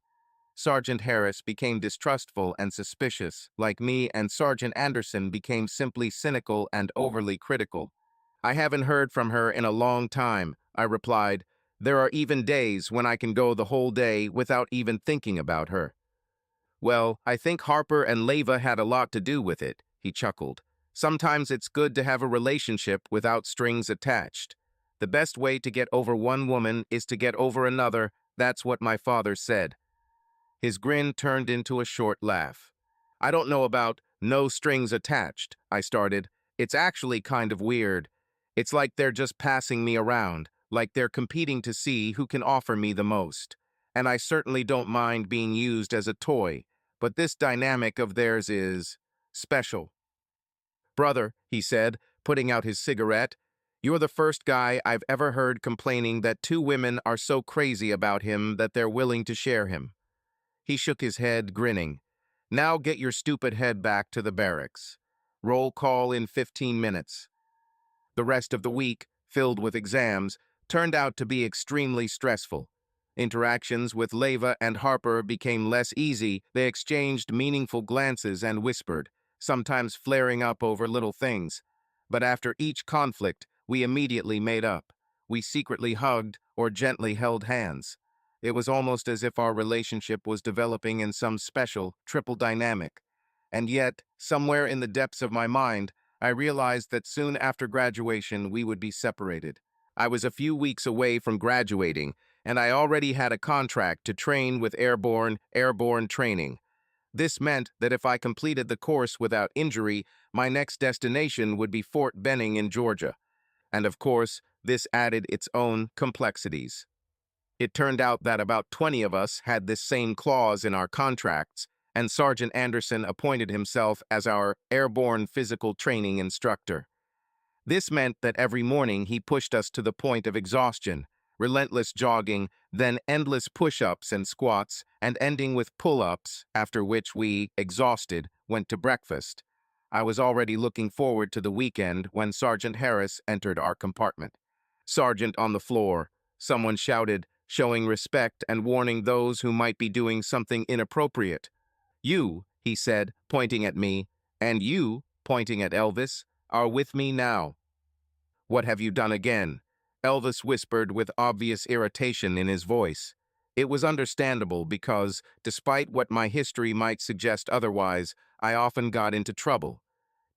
Sergeant Harris became distrustful and suspicious, like me, and Sergeant Anderson became simply cynical and overly critical. "I haven't heard from her in a long time," I replied. "There are even days when I can go the whole day without even thinking about her." "Well, I think Harper and Leva had a lot to do with it," he chuckled. "Sometimes it's good to have a relationship without strings attached. The best way to get over one woman is to get over another. That's what my father said." His grin turned into a short laugh. "I don't know about no strings attached," I started. "It's actually kind of weird. It's like they're just passing me around, like they're competing to see who can offer me the most. And I certainly don't mind being used as a toy, but this dynamic of theirs is special." "Brother," he said, putting out his cigarette, "you're the first guy I've ever heard complaining that two women are so crazy about him that they're willing to share him." He shook his head, grinning. "Now get your stupid head back to the barracks. Roll call in 15 minutes. The rest of the week, filled with exams, turned out to be extremely stressful. Interactions with Leva and Harper became less easy. They exchanged meaningful glances and whispered, sometimes flaring up over little things. But after each conflict, we immediately made up. We secretly hugged or gently held hands. It was almost as if our relationship was developing in some special, triple dynamic. And yet, somewhere in the depths of my mind, I realized that soon after graduation we would be separated. I was a few weeks away from graduating, and I already had a contract to train with Airborne training. This meant that if I completed the course without injury, my next destination would be Fort Benning in Georgia. And of course, this added its own complexities. It turned out that about 20 of us had this same clause in our contracts, and Sergeant Anderson appointed himself as our airborne physical training instructor. This meant that every morning he pushed us to the point of exhaustion, relentless jogging, then endless push-ups and squats, and ending with pull-ups, after which we, exhausted, went to breakfast. I was already looking forward to the weekend when Sergeant Harris entered our compartment. "Sergeant on the floor," someone shouted, showing respect and warning those who might be doing something inappropriate. "You," he said, pointing at me, "and you," pointing at Elvis, "are with me now." "What have you done again?" Elvis whispered with obvious irritation in his voice. It was understandable because, despite what my history might suggest otherwise, I often got into trouble.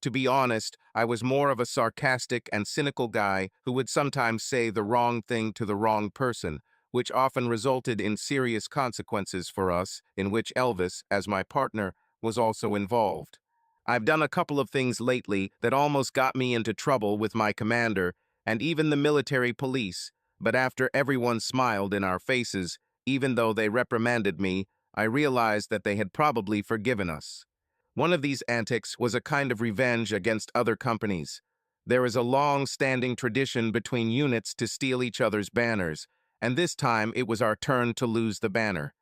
To be honest, I was more of a sarcastic and cynical guy who would sometimes say the wrong thing to the wrong person, which often resulted in serious consequences for us, in which Elvis, as my partner, was also involved. I've done a couple of things lately that almost got me into trouble with my commander and even the military police, but after everyone smiled in our faces, even though they reprimanded me, I realized that they had probably forgiven us. One of these antics was a kind of revenge against other companies. There is a long-standing tradition between units to steal each other's banners, and this time it was our turn to lose the banner.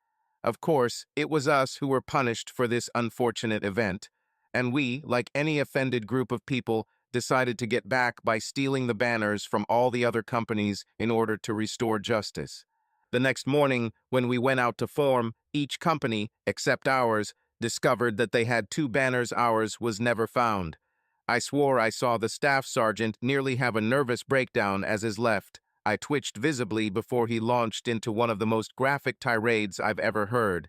Of course, it was us who were punished for this unfortunate event, and we, like any offended group of people, decided to get back by stealing the banners from all the other companies in order to restore justice. The next morning, when we went out to form, each company, except ours, discovered that they had two banners. Ours was never found. I swore I saw the staff sergeant nearly have a nervous breakdown as his left. I twitched visibly before he launched into one of the most graphic tirades I've ever heard.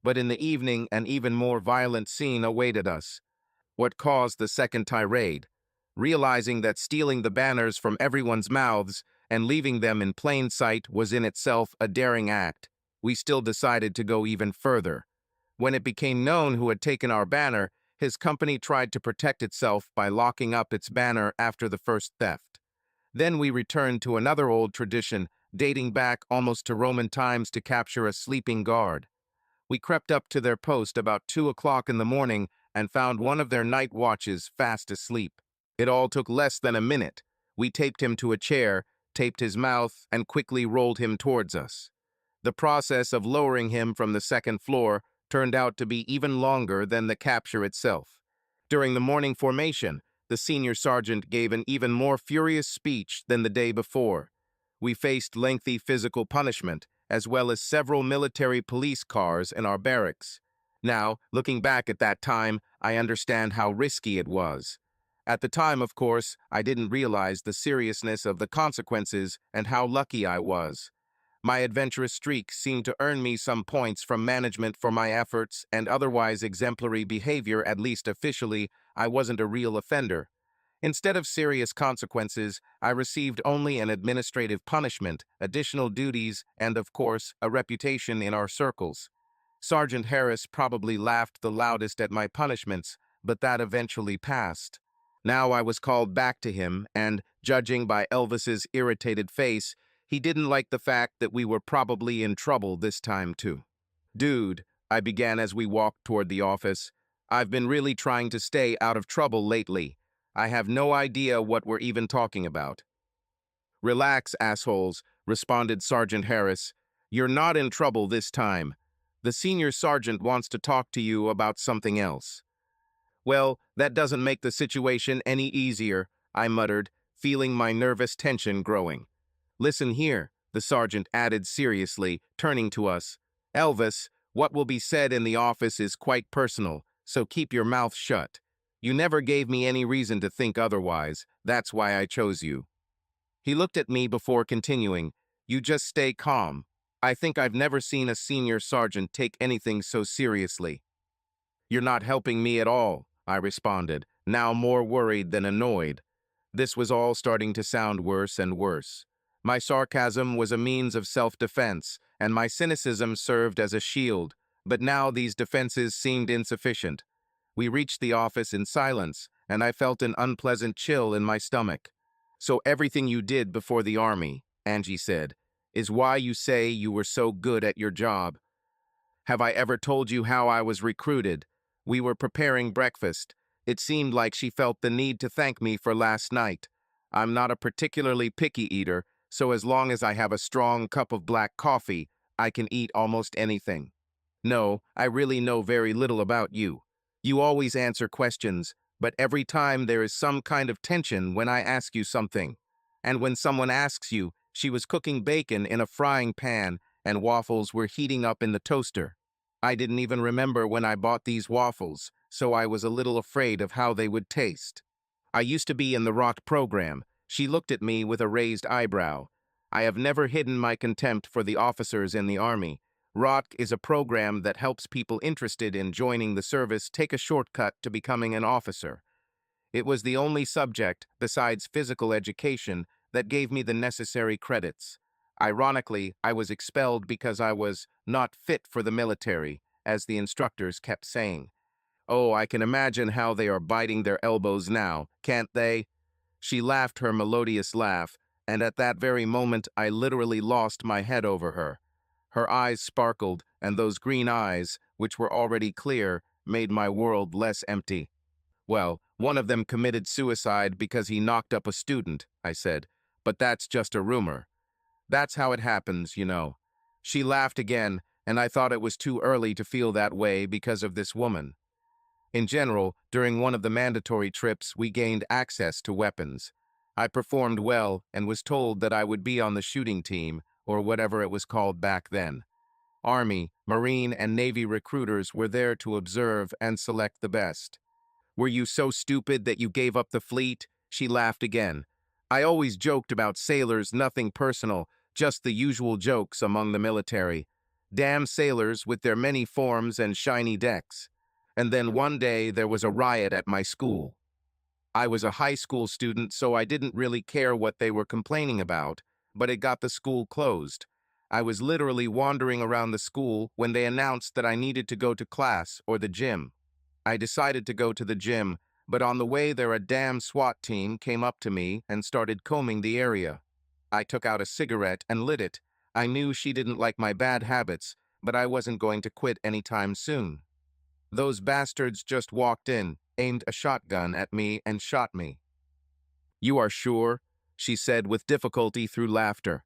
But in the evening, an even more violent scene awaited us. What caused the second tirade? Realizing that stealing the banners from everyone's mouths and leaving them in plain sight was in itself a daring act, we still decided to go even further. When it became known who had taken our banner, his company tried to protect itself by locking up its banner after the first theft. Then we returned to another old tradition, dating back almost to Roman times, to capture a sleeping guard. We crept up to their post about 2 o'clock in the morning and found one of their night watches fast asleep. It all took less than a minute. We taped him to a chair, taped his mouth, and quickly rolled him towards us. The process of lowering him from the second floor turned out to be even longer than the capture itself. During the morning formation, the senior sergeant gave an even more furious speech than the day before. We faced lengthy physical punishment, as well as several military police cars in our barracks. Now, looking back at that time, I understand how risky it was. At the time, of course, I didn't realize the seriousness of the consequences and how lucky I was. My adventurous streak seemed to earn me some points from management for my efforts and otherwise exemplary behavior. At least officially, I wasn't a real offender. Instead of serious consequences, I received only an administrative punishment, additional duties, and, of course, a reputation in our circles. Sergeant Harris probably laughed the loudest at my punishments, but that eventually passed. Now I was called back to him, and, judging by Elvis's irritated face, he didn't like the fact that we were probably in trouble this time too. "Dude," I began as we walked toward the office, "I've been really trying to stay out of trouble lately. I have no idea what we're even talking about." "Relax, assholes," responded Sergeant Harris. "You're not in trouble this time. The senior sergeant wants to talk to you about something else." "Well, that doesn't make the situation any easier," I muttered, feeling my nervous tension growing. "Listen here," the sergeant added seriously, turning to us. "Elvis, what will be said in the office is quite personal, so keep your mouth shut. You never gave me any reason to think otherwise. That's why I chose you." He looked at me before continuing. "You just stay calm. I think I've never seen a senior sergeant take anything so seriously." "You're not helping me at all," I responded, now more worried than annoyed. This was all starting to sound worse and worse. My sarcasm was a means of self-defense, and my cynicism served as a shield, but now these defenses seemed insufficient. We reached the office in silence, and I felt an unpleasant chill in my stomach. "So everything you did before the army," Angie said, "is why you say you were so good at your job. Have I ever told you how I was recruited? We were preparing breakfast. It seemed like she felt the need to thank me for last night. I'm not a particularly picky eater, so as long as I have a strong cup of black coffee, I can eat almost anything. No, I really know very little about you. You always answer questions, but every time there is some kind of tension when I ask you something. And when someone asks you, she was cooking bacon in a frying pan and waffles were heating up in the toaster. I didn't even remember when I bought these waffles, so I was a little afraid of how they would taste. I used to be in the ROT program." She looked at me with a raised eyebrow. "I have never hidden my contempt for the officers in the Army. ROT is a program that helps people interested in joining the service take a shortcut to becoming an officer. It was the only subject, besides physical education, that gave me the necessary credits. Ironically, I was expelled because I was not fit for the military, as the instructors kept saying. Oh, I can imagine how they are biting their elbows now, can't they?" She laughed her melodious laugh, and at that very moment I literally lost my head over her. Her eyes sparkled, and those green eyes, which were already clear, made my world less empty. "Well, one of them committed suicide because he knocked up a student," I said, "but that's just a rumor. That's how it happens, you know." She laughed again, and I thought it was too early to feel that way because of this woman. In general, during one of the mandatory trips, we gained access to weapons. I performed well and was told that I would be on the shooting team, or whatever it was called back then. Army, Marine, and Navy recruiters were there to observe and select the best. "Were you so stupid that you gave up the fleet?" She laughed again. "I always joked about sailors, nothing personal, just the usual jokes among the military. Damn sailors with their many forms and shiny decks. And then one day there was a riot at my school. I was a high school student, so I didn't really care what they were complaining about, but it got the school closed. I was literally wandering around the school when they announced that I needed to go to class or the gym. I decided to go to the gym, but on the way there a damn SWAT team came up to me and started combing the area. I took out a cigarette and lit it. I knew she didn't like my bad habits, but I wasn't going to quit anytime soon. Those bastards just walked in, aimed a shotgun at me, and shot me." "You are sure?" she said with difficulty through laughter.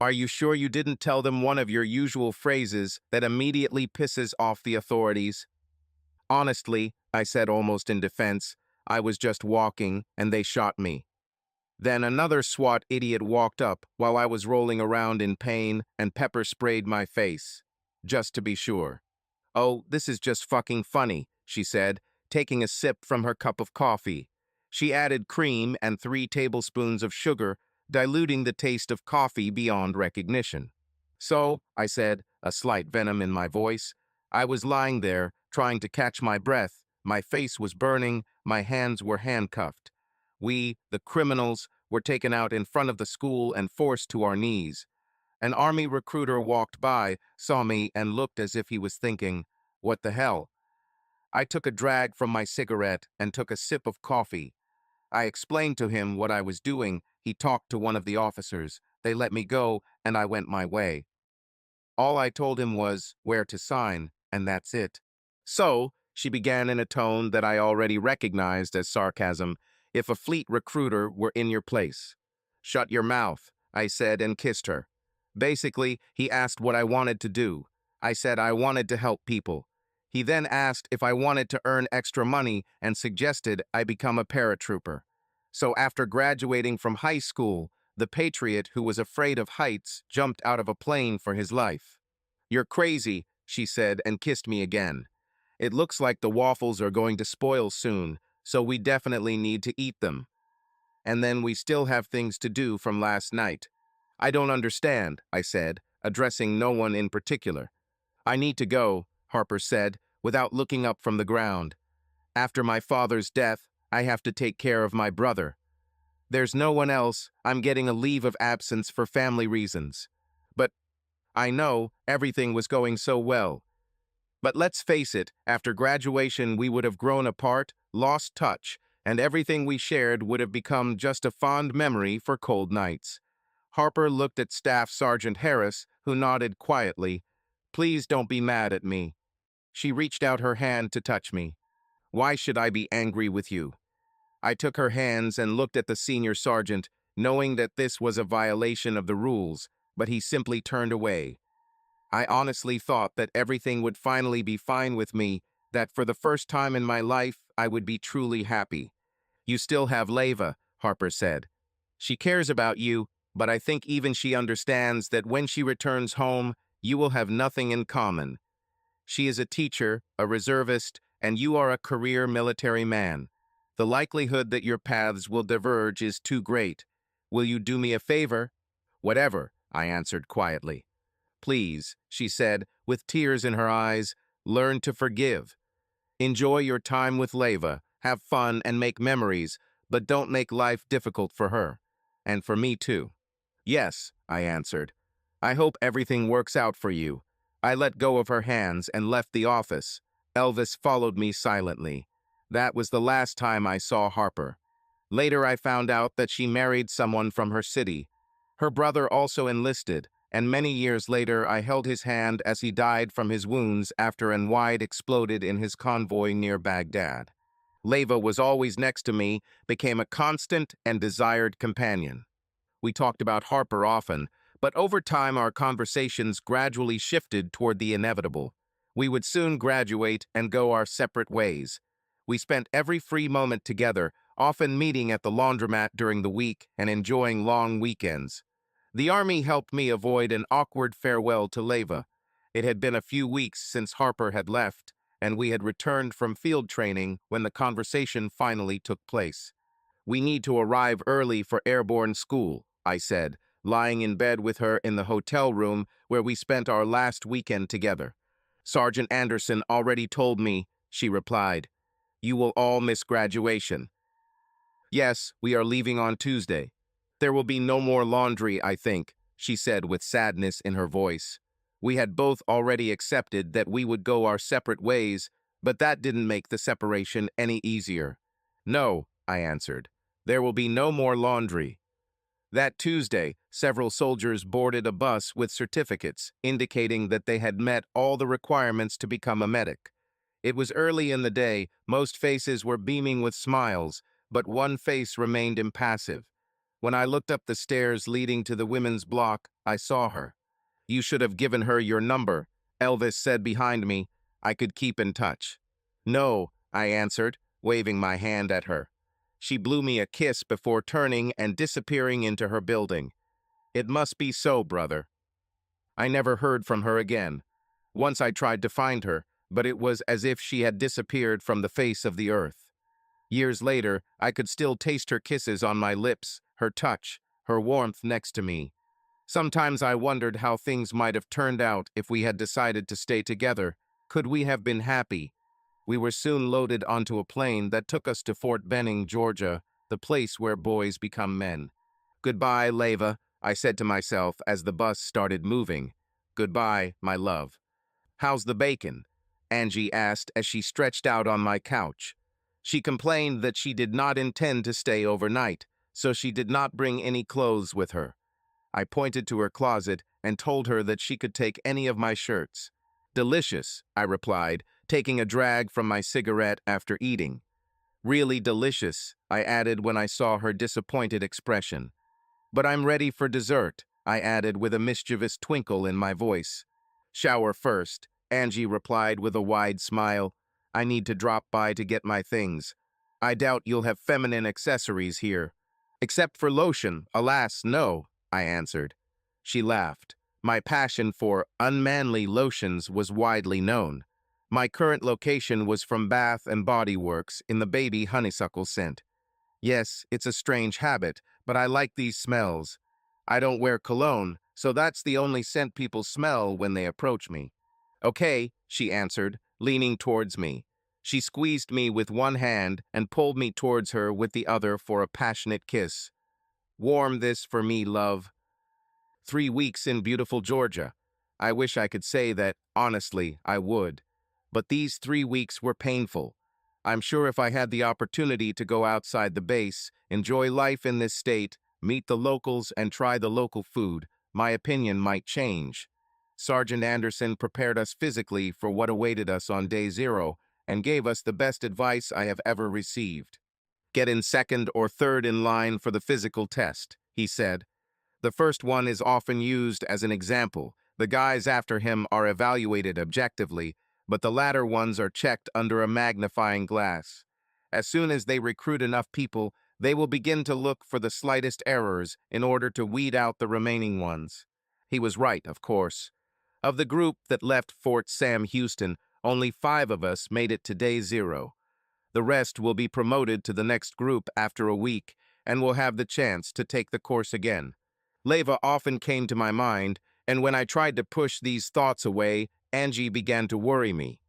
"Are you sure you didn't tell them one of your usual phrases that immediately pisses off the authorities?" "Honestly," I said almost in defense, "I was just walking, and they shot me." Then another SWAT idiot walked up while I was rolling around in pain and pepper sprayed my face, just to be sure. "Oh, this is just fucking funny," she said, taking a sip from her cup of coffee. She added cream and 3 tablespoons of sugar, diluting the taste of coffee beyond recognition. "So," I said, a slight venom in my voice, "I was lying there, trying to catch my breath. My face was burning, my hands were handcuffed. We, the criminals, were taken out in front of the school and forced to our knees. An army recruiter walked by, saw me, and looked as if he was thinking, 'What the hell?' I took a drag from my cigarette and took a sip of coffee. I explained to him what I was doing. He talked to one of the officers. They let me go, and I went my way. All I told him was where to sign, and that's it." "So," she began in a tone that I already recognized as sarcasm, "if a fleet recruiter were in your place." "Shut your mouth," I said and kissed her. Basically, he asked what I wanted to do. I said I wanted to help people. He then asked if I wanted to earn extra money and suggested I become a paratrooper. So after graduating from high school, the patriot who was afraid of heights jumped out of a plane for his life. "You're crazy," she said and kissed me again. "It looks like the waffles are going to spoil soon, so we definitely need to eat them. And then we still have things to do from last night." "I don't understand," I said, addressing no one in particular. "I need to go," Harper said, without looking up from the ground. "After my father's death, I have to take care of my brother. There's no one else. I'm getting a leave of absence for family reasons. But I know everything was going so well. But let's face it, after graduation we would have grown apart, lost touch, and everything we shared would have become just a fond memory for cold nights." Harper looked at Staff Sergeant Harris, who nodded quietly. "Please don't be mad at me." She reached out her hand to touch me. "Why should I be angry with you?" I took her hands and looked at the senior sergeant, knowing that this was a violation of the rules, but he simply turned away. I honestly thought that everything would finally be fine with me, that for the first time in my life, I would be truly happy. "You still have Leva," Harper said. "She cares about you, but I think even she understands that when she returns home, you will have nothing in common. She is a teacher, a reservist, and you are a career military man. The likelihood that your paths will diverge is too great. Will you do me a favor?" "Whatever," I answered quietly. "Please," she said, with tears in her eyes, "learn to forgive. Enjoy your time with Leva, have fun and make memories, but don't make life difficult for her. And for me too." "Yes," I answered. "I hope everything works out for you." I let go of her hands and left the office. Elvis followed me silently. That was the last time I saw Harper. Later I found out that she married someone from her city. Her brother also enlisted, and many years later I held his hand as he died from his wounds after an wide exploded in his convoy near Baghdad. Leva was always next to me, became a constant and desired companion. We talked about Harper often, but over time our conversations gradually shifted toward the inevitable. We would soon graduate and go our separate ways. We spent every free moment together, often meeting at the laundromat during the week and enjoying long weekends. The Army helped me avoid an awkward farewell to Leva. It had been a few weeks since Harper had left, and we had returned from field training when the conversation finally took place. "We need to arrive early for Airborne school," I said, lying in bed with her in the hotel room where we spent our last weekend together. "Sergeant Anderson already told me," she replied. "You will all miss graduation." "Yes, we are leaving on Tuesday. There will be no more laundry, I think," she said with sadness in her voice. We had both already accepted that we would go our separate ways, but that didn't make the separation any easier. "No," I answered. "There will be no more laundry." That Tuesday, several soldiers boarded a bus with certificates indicating that they had met all the requirements to become a medic. It was early in the day, most faces were beaming with smiles, but one face remained impassive. When I looked up the stairs leading to the women's block, I saw her. "You should have given her your number," Elvis said behind me. "I could keep in touch." "No," I answered, waving my hand at her. She blew me a kiss before turning and disappearing into her building. It must be so, brother. I never heard from her again. Once I tried to find her, but it was as if she had disappeared from the face of the earth. Years later, I could still taste her kisses on my lips, her touch, her warmth next to me. Sometimes I wondered how things might have turned out if we had decided to stay together. Could we have been happy? We were soon loaded onto a plane that took us to Fort Benning, Georgia, the place where boys become men. Goodbye, Leva, I said to myself as the bus started moving. Goodbye, my love. How's the bacon? Angie asked as she stretched out on my couch. She complained that she did not intend to stay overnight, so she did not bring any clothes with her. I pointed to her closet and told her that she could take any of my shirts. Delicious, I replied, taking a drag from my cigarette after eating. Really delicious, I added when I saw her disappointed expression. But I'm ready for dessert, I added with a mischievous twinkle in my voice. Shower first, Angie replied with a wide smile. I need to drop by to get my things. I doubt you'll have feminine accessories here. Except for lotion, alas, no, I answered. She laughed. My passion for unmanly lotions was widely known. My current location was from Bath and Body Works in the baby honeysuckle scent. Yes, it's a strange habit, but I like these smells. I don't wear cologne, so that's the only scent people smell when they approach me. Okay, she answered, leaning towards me. She squeezed me with one hand and pulled me towards her with the other for a passionate kiss. Warm this for me, love. 3 weeks in beautiful Georgia. I wish I could say that, honestly, I would. But these 3 weeks were painful. I'm sure if I had the opportunity to go outside the base, enjoy life in this state, meet the locals, and try the local food, my opinion might change. Sergeant Anderson prepared us physically for what awaited us on day 0 and gave us the best advice I have ever received. Get in second or third in line for the physical test, he said. The first one is often used as an example. The guys after him are evaluated objectively, but the latter ones are checked under a magnifying glass. As soon as they recruit enough people, they will begin to look for the slightest errors in order to weed out the remaining ones. He was right, of course. Of the group that left Fort Sam Houston, only 5 of us made it to day 0. The rest will be promoted to the next group after a week and will have the chance to take the course again. Leva often came to my mind, and when I tried to push these thoughts away, Angie began to worry me.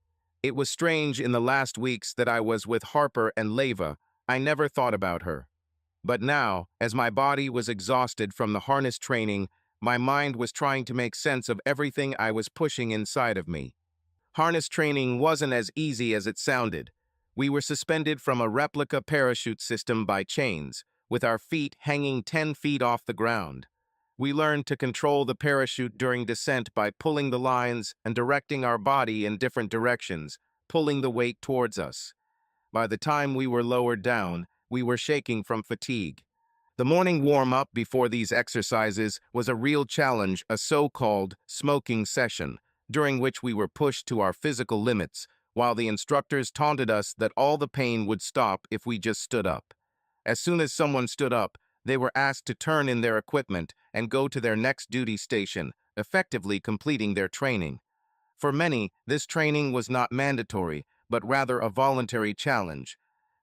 It was strange in the last weeks that I was with Harper and Leva. I never thought about her. But now, as my body was exhausted from the harness training, my mind was trying to make sense of everything I was pushing inside of me. Harness training wasn't as easy as it sounded. We were suspended from a replica parachute system by chains, with our feet hanging 10 feet off the ground. We learned to control the parachute during descent by pulling the lines and directing our body in different directions, pulling the weight towards us. By the time we were lowered down, we were shaking from fatigue. The morning warm-up before these exercises was a real challenge, a so-called smoking session, during which we were pushed to our physical limits, while the instructors taunted us that all the pain would stop if we just stood up. As soon as someone stood up, they were asked to turn in their equipment and go to their next duty station, effectively completing their training. For many, this training was not mandatory, but rather a voluntary challenge.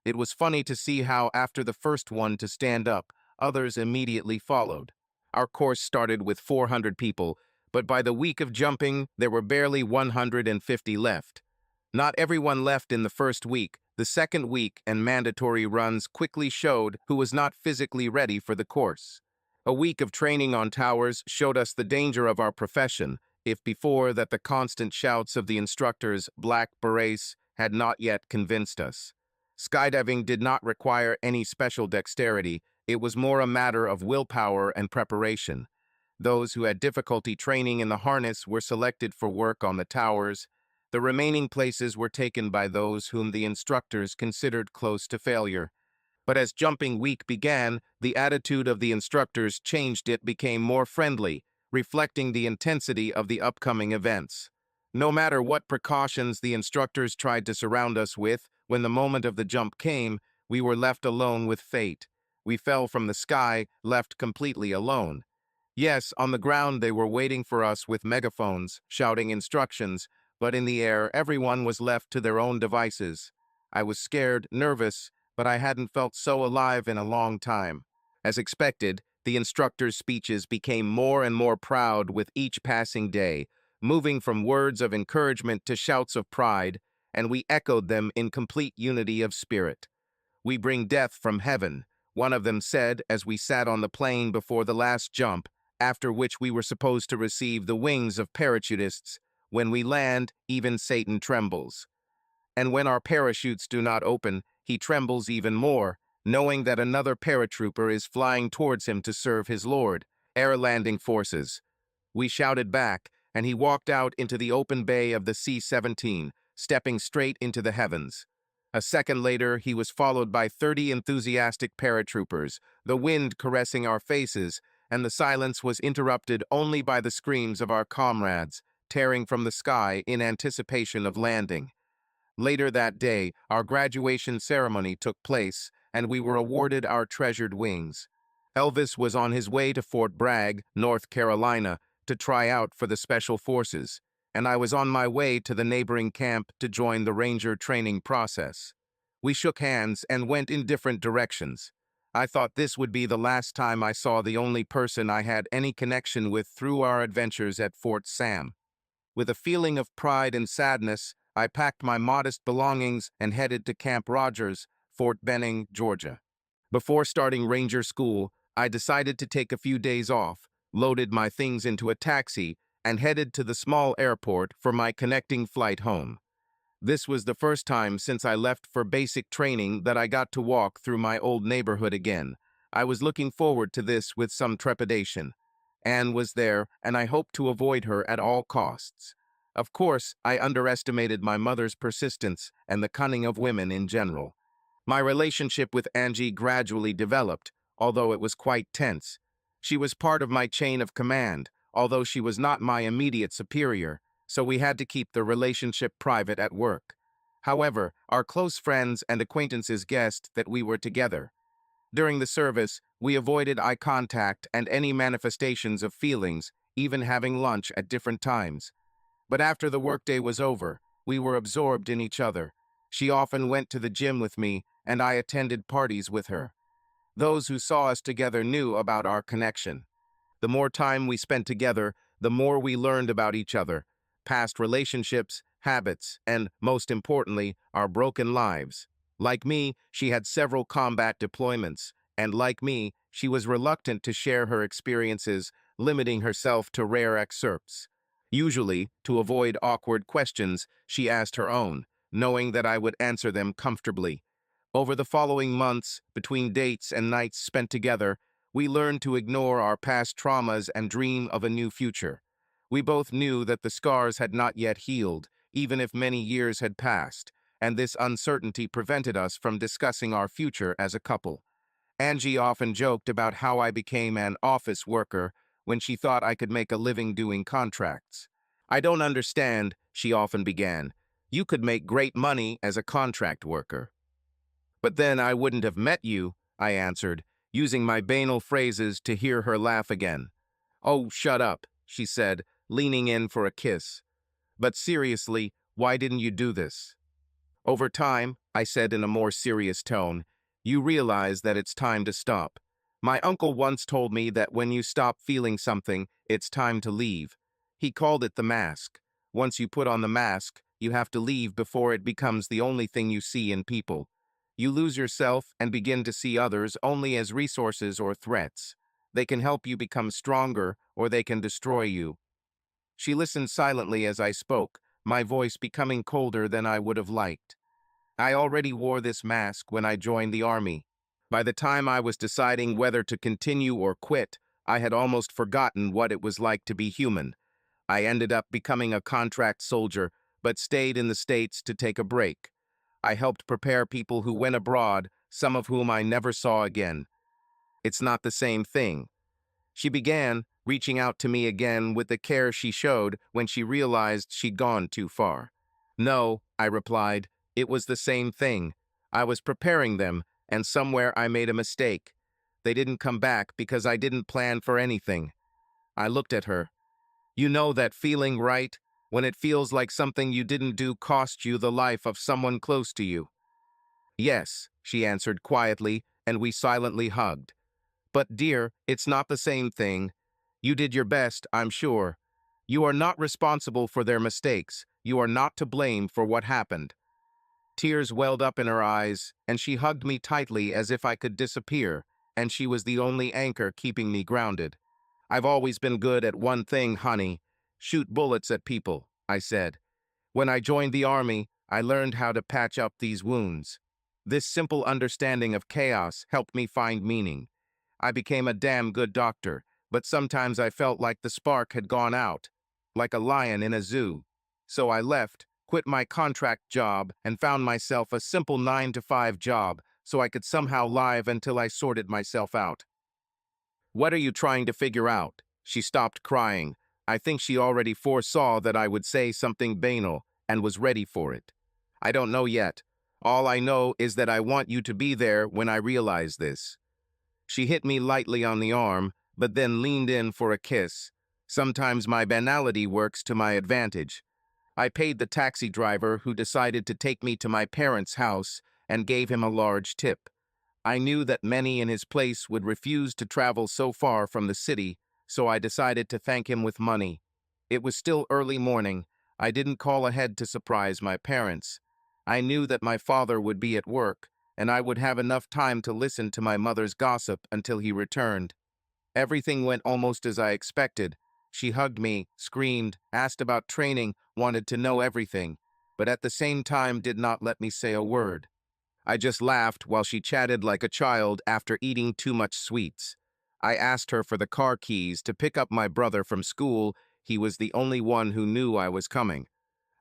It was funny to see how, after the first one to stand up, others immediately followed. Our course started with 400 people, but by the week of jumping, there were barely 150 left. Not everyone left in the first week. The second week and mandatory runs quickly showed who was not physically ready for the course. A week of training on towers showed us the danger of our profession, if before that the constant shouts of the instructors, black berets, had not yet convinced us. Skydiving did not require any special dexterity. It was more a matter of willpower and preparation. Those who had difficulty training in the harness were selected for work on the towers. The remaining places were taken by those whom the instructors considered close to failure. But as jumping week began, the attitude of the instructors changed. It became more friendly, reflecting the intensity of the upcoming events. No matter what precautions the instructors tried to surround us with, when the moment of the jump came, We were left alone with fate. We fell from the sky, left completely alone. Yes, on the ground they were waiting for us with megaphones, shouting instructions, but in the air everyone was left to their own devices. I was scared, nervous, but I hadn't felt so alive in a long time. As expected, the instructor's speeches became more and more proud with each passing day, moving from words of encouragement to shouts of pride, and we echoed them in complete unity of spirit. "We bring death from heaven," one of them said as we sat on the plane before the last jump, after which we were supposed to receive the wings of parachutists. "When we land, even Satan trembles. And when our parachutes do not open, he trembles even more, knowing that another paratrooper is flying towards him to serve his Lord." Air landing forces. We shouted back, and he walked out into the open bay of the C-17, stepping straight into the heavens. A second later, he was followed by 30 enthusiastic paratroopers, the wind caressing our faces, and the silence was interrupted only by the screams of our comrades, tearing from the sky in anticipation of landing. Later that day, our graduation ceremony took place, and we were awarded our treasured wings. Elvis was on his way to Fort Bragg, North Carolina, to try out for the Special Forces, and I was on my way to the neighboring camp to join the Ranger training process. We shook hands and went in different directions. I thought this would be the last time I saw the only person I had any connection with through our adventures at Fort Sam. With a feeling of pride and sadness, I packed my modest belongings and headed to Camp Rogers, Fort Benning, Georgia. Before starting Ranger School, I decided to take a few days off, loaded my things into a taxi, and headed to the small airport for my connecting flight home. This was the first time since I left for basic training that I got to walk through my old neighborhood again. I was looking forward to this with some trepidation. Anne was there, and I hoped to avoid her at all costs. Of course, I underestimated my mother's persistence and the cunning of women in general. My relationship with Angie gradually developed, although it was quite tense. She was part of my chain of command, although she was not my immediate superior, so we had to keep the relationship private at work. However, our close friends and acquaintances guessed that we were together. During the service, we avoided eye contact and any manifestations of feelings, even having lunch at different times. But after the workday was over, we were absorbed in each other. She often went to the gym with me, and I attended parties with her. Those who saw us together knew about our connection. The more time we spent together, the more we learned about each other, past relationships, habits, and, most importantly, our broken lives. Like me, she had several combat deployments, and like me, she was reluctant to share her experiences, limiting herself to rare excerpts. Usually, to avoid awkward questions, she asked her own, knowing that I would answer them comfortably. Over the following months, between dates and nights spent together, we learned to ignore our past traumas and dream of a new future. We both knew that the scars had not yet healed, even if many years had passed, and this uncertainty prevented us from discussing our future as a couple. Angie often joked about how I became an office worker when she thought I could make a living doing contracts. "I don't understand," she often began. "You could make great money as a contract worker." "But then I wouldn't have met you," I answered, using my banal phrases to hear her laugh again. "Oh, shut up," she said, leaning in for a kiss. "But seriously, why didn't you do this?" "Over time," I said in a more serious tone, "you realize that it's time to stop. My uncle once told me that when you stop feeling something, it's time to leave. He called it the mask. Once you put on the mask, you have to leave before it becomes the only thing you see in people. You lose yourself and begin to see others only as resources or threats. They can help you become stronger, or they can destroy you." She listened silently as I spoke, my voice becoming colder than I would have liked. I already wore this mask when I joined the army. By the time I was deciding whether to continue or quit, I had almost forgotten what it was like to be human. I ended up becoming a contract soldier, but stayed in the States to take a break. I helped prepare people who went abroad, some of whom I never saw again. "It's not the same thing." She began, reaching out to me again with the care she showed when she realized she'd gone too far. "No," I replied, "it was the same thing. I was preparing them, and somewhere I made a mistake. They didn't come back because I didn't plan for anything. I looked at her. You know that feeling, right? When it feels like something you didn't do cost you the life of someone close to you. Yes, she answered quietly, and we silently hugged. But dear, it's not the same thing. You did your best, I'm sure. You are not responsible for their mistakes. You are not to blame for what happened. Tears welled up in her eyes, and she hugged me tightly as if I could disappear, and she was the only anchor keeping me grounded. I've always been good at one thing, honey. Shoot bullets at people, I said. When I joined the army, I learned how to patch up these wounds. This simple understanding of chaos helped me find meaning. I became a damn good doctor, but sometimes I felt like the spark had gone out, like a lion in a zoo. So I left, quit my contract job, and found myself a simple 9-to-5 job so I could somehow live until I sorted myself out. What are you trying to figure out? She stopped crying. I think she already foresaw that I would say something banal and was ready for it. I don't know yet. All I know is that I want you to be there when I realize this. She hit me lightly on the arm, but then leaned in for a kiss. Sometimes my banality works to my advantage. I paid the taxi driver who decided to take me to my parents' house and gave him a large tip. I knew that many in his place would refuse to travel so far from the city, so I decided to thank him with money. It was still early morning. I didn't call ahead to surprise my parents. I knew that my father would be at work, and I would have enough time to listen to my mother's gossip until he returned. Everything went almost as I expected. She hugged me, screamed, asked about training, wanted to know everything, but at the same time did not let me say a word. I just laughed while she chatted like a child after eating too much sweets. I asked her for the car keys to pick up my brother from school. He was the only one who knew I was coming.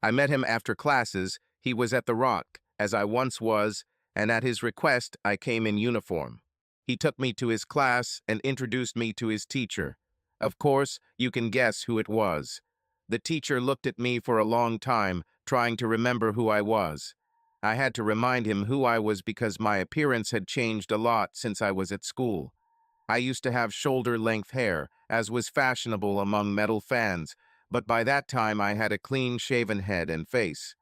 I met him after classes. He was at the Rock, as I once was, and at his request, I came in uniform. He took me to his class and introduced me to his teacher. Of course, you can guess who it was. The teacher looked at me for a long time, trying to remember who I was. I had to remind him who I was because my appearance had changed a lot since I was at school. I used to have shoulder-length hair, as was fashionable among metal fans, but by that time I had a clean-shaven head and face.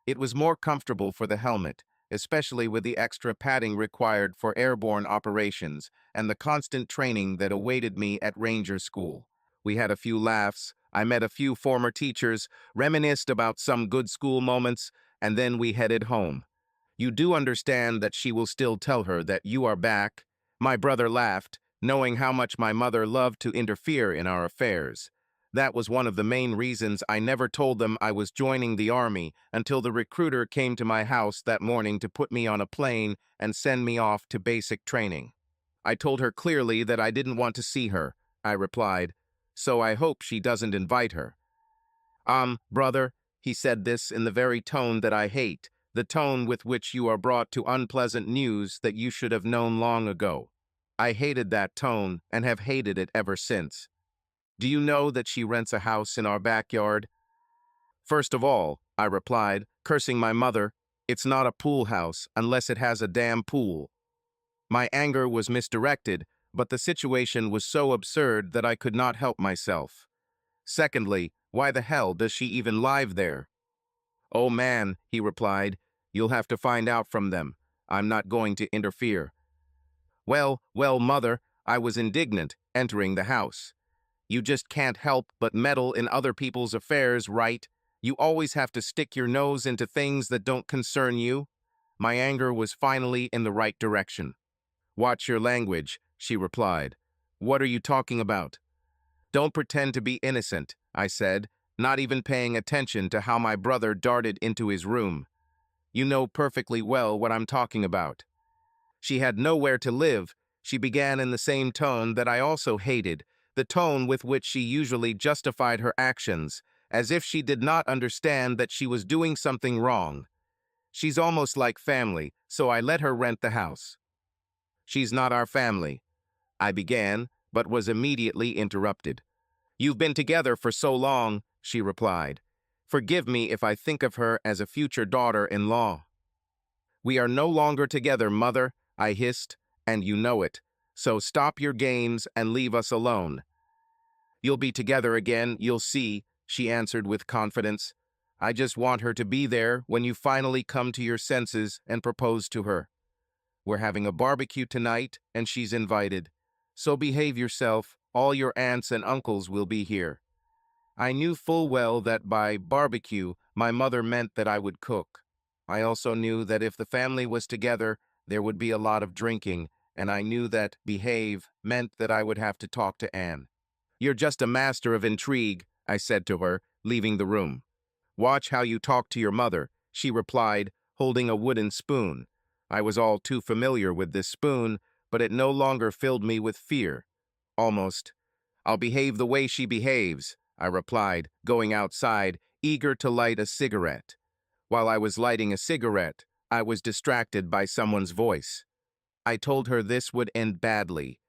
It was more comfortable for the helmet, especially with the extra padding required for airborne operations and the constant training that awaited me at Ranger School. We had a few laughs, I met a few former teachers, reminisced about some good school moments, and then we headed home. You do understand that she will still tell her that you are back? My brother laughed, knowing how much my mother loved to interfere in our affairs. That was one of the main reasons I never told them I was joining the army until the recruiter came to my house that morning to put me on a plane and send me off to basic training. I told her clearly that I didn't want to see her, I replied, so I hope she doesn't invite her. Brother, he said this in the very tone that I hate, the tone with which you are brought to unpleasant news that you should have known long ago. I hated that tone and have hated it ever since. Do you know that she rents a house in our backyard? First of all, I replied, cursing my mother, it's not a pool house unless it has a damn pool. My anger was misdirected, but the situation was so absurd that I could not help myself. Secondly, why the hell does she even live there? Oh man, he replied, you'll have to find out from them. I'm not going to interfere. Well, mother, I was indignant, entering the house. You just can't help but meddle in other people's affairs, right? You always have to stick your nose into things that don't concern you. My anger was finally in the right direction. Watch your language, she replied. What are you talking about? Don't pretend to be innocent, I said, not even paying attention to how my brother darted into his room. You know perfectly well what I'm talking about. She had nowhere to live. She began in the same tone that I also hated, the tone with which she usually justified her actions, as if she did not understand that she was doing something wrong. She's almost like family, so I let her rent the house. She's not our family, I began, but was immediately interrupted. You've been together for so long, she replied. Forgive me if I think of her as a future daughter-in-law. We are no longer together, mother. I hissed, and you know it. So stop your games and leave us alone. You'll be together again, you'll see, she answered with confidence. I just want her to be there when you finally come to your senses and propose to her. We're having a barbecue tonight, and she's invited. So behave yourself, all your aunts and uncles will be here. I knew full well that by barbecue, my mother meant that I would cook. I also knew that if the family was together, there would be a lot of drinking, and I knew that behave meant that I would have to talk to Anne. You're just a master of intrigue, I said to her, leaving the room. Watch how you talk to your mother, she replied, holding a wooden spoon. I was all too familiar with this spoon, but it no longer filled me with fear. Almost. I'll behave the way she behaves, I replied, going outside, eager to light a cigarette. While I was lighting a cigarette, I was distracted by someone's voice. I told her this would end badly.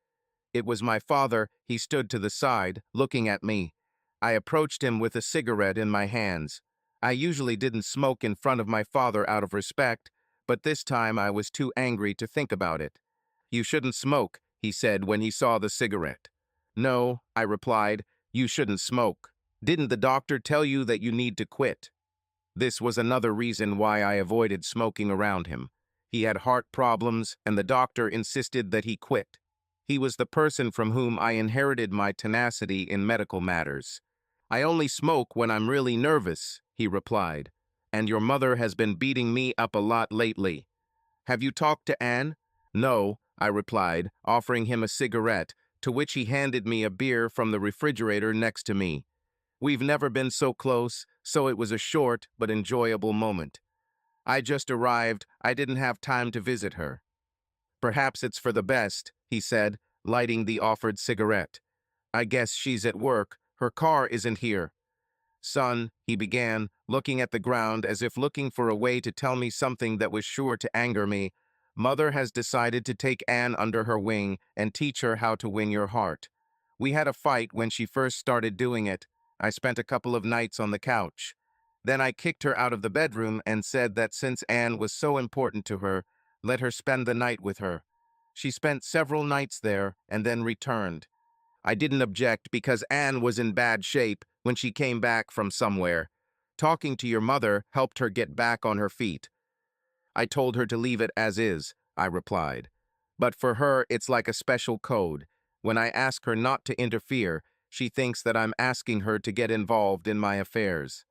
It was my father. He stood to the side, looking at me. I approached him with a cigarette in my hands. I usually didn't smoke in front of my father out of respect, but this time I was too angry to think about it. You shouldn't smoke, he said when he saw the cigarette. No, I replied, you shouldn't smoke. Didn't the doctor tell you that you need to quit? This was another reason why I avoided smoking around him. He had heart problems, and the doctor insisted that he quit. He was the person from whom I inherited my tenacity in medical matters. I only smoke when I'm really nervous, he replied. And your mother has been beating me up a lot lately. Have you talked to Anne? No, I replied, offering him a cigarette, to which he handed me a beer from the refrigerator next to me. We've never been so close, so it was a short but enjoyable moment. I just arrived. I didn't have time to visit her. Perhaps it's for the best, he said, lighting the offered cigarette. I guess she's at work. Her car isn't here. Son, he began, looking at the ground as if looking for a way to tell me something that was sure to anger me. Mother has decided to take Anne under her wing and teach her how to win your heart. We had a fight when she first started doing it. I spent a couple of nights on the couch. Then I kicked her out of the bedroom and said that since Anne was so important to her, let her spend the night with her. She spent several nights there and then returned. I didn't object because Anne was in bad shape when she came back from somewhere. Talking to your mother helped her get back on her feet. I told her to leave it as is, I replied. But for her, it's like a special code. When I ask her not to interfere, she thinks that I'm asking her to get involved in my affairs.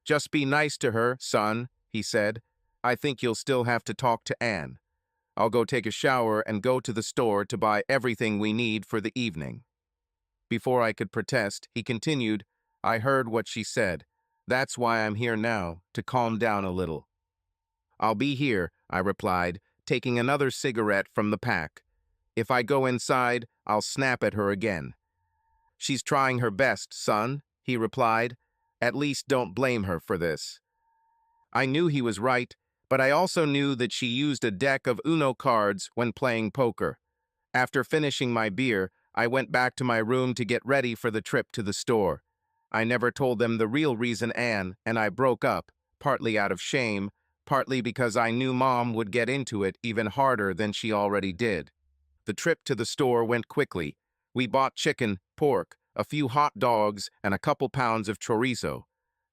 Just be nice to her, son, he said. I think you'll still have to talk to Anne. I'll go take a shower and go to the store to buy everything we need for the evening. Before I could protest, he continued, I heard what she said. That's why I'm here now, to calm down a little. I'll be here, I replied, taking another cigarette from the pack. If I go inside, I'll snap at her again. She's trying her best, son, he replied. At least don't blame her for this. I knew he was right, but I also knew that she used a deck of Uno cards when playing poker. After finishing my beer, I went back to my room to get ready for the trip to the store. I never told them the real reason Anne and I broke up, partly out of shame, partly because I knew Mom would get into it even harder than she already did. The trip to the store went quickly. We bought chicken, pork, a few hot dogs, and a couple pounds of chorizo.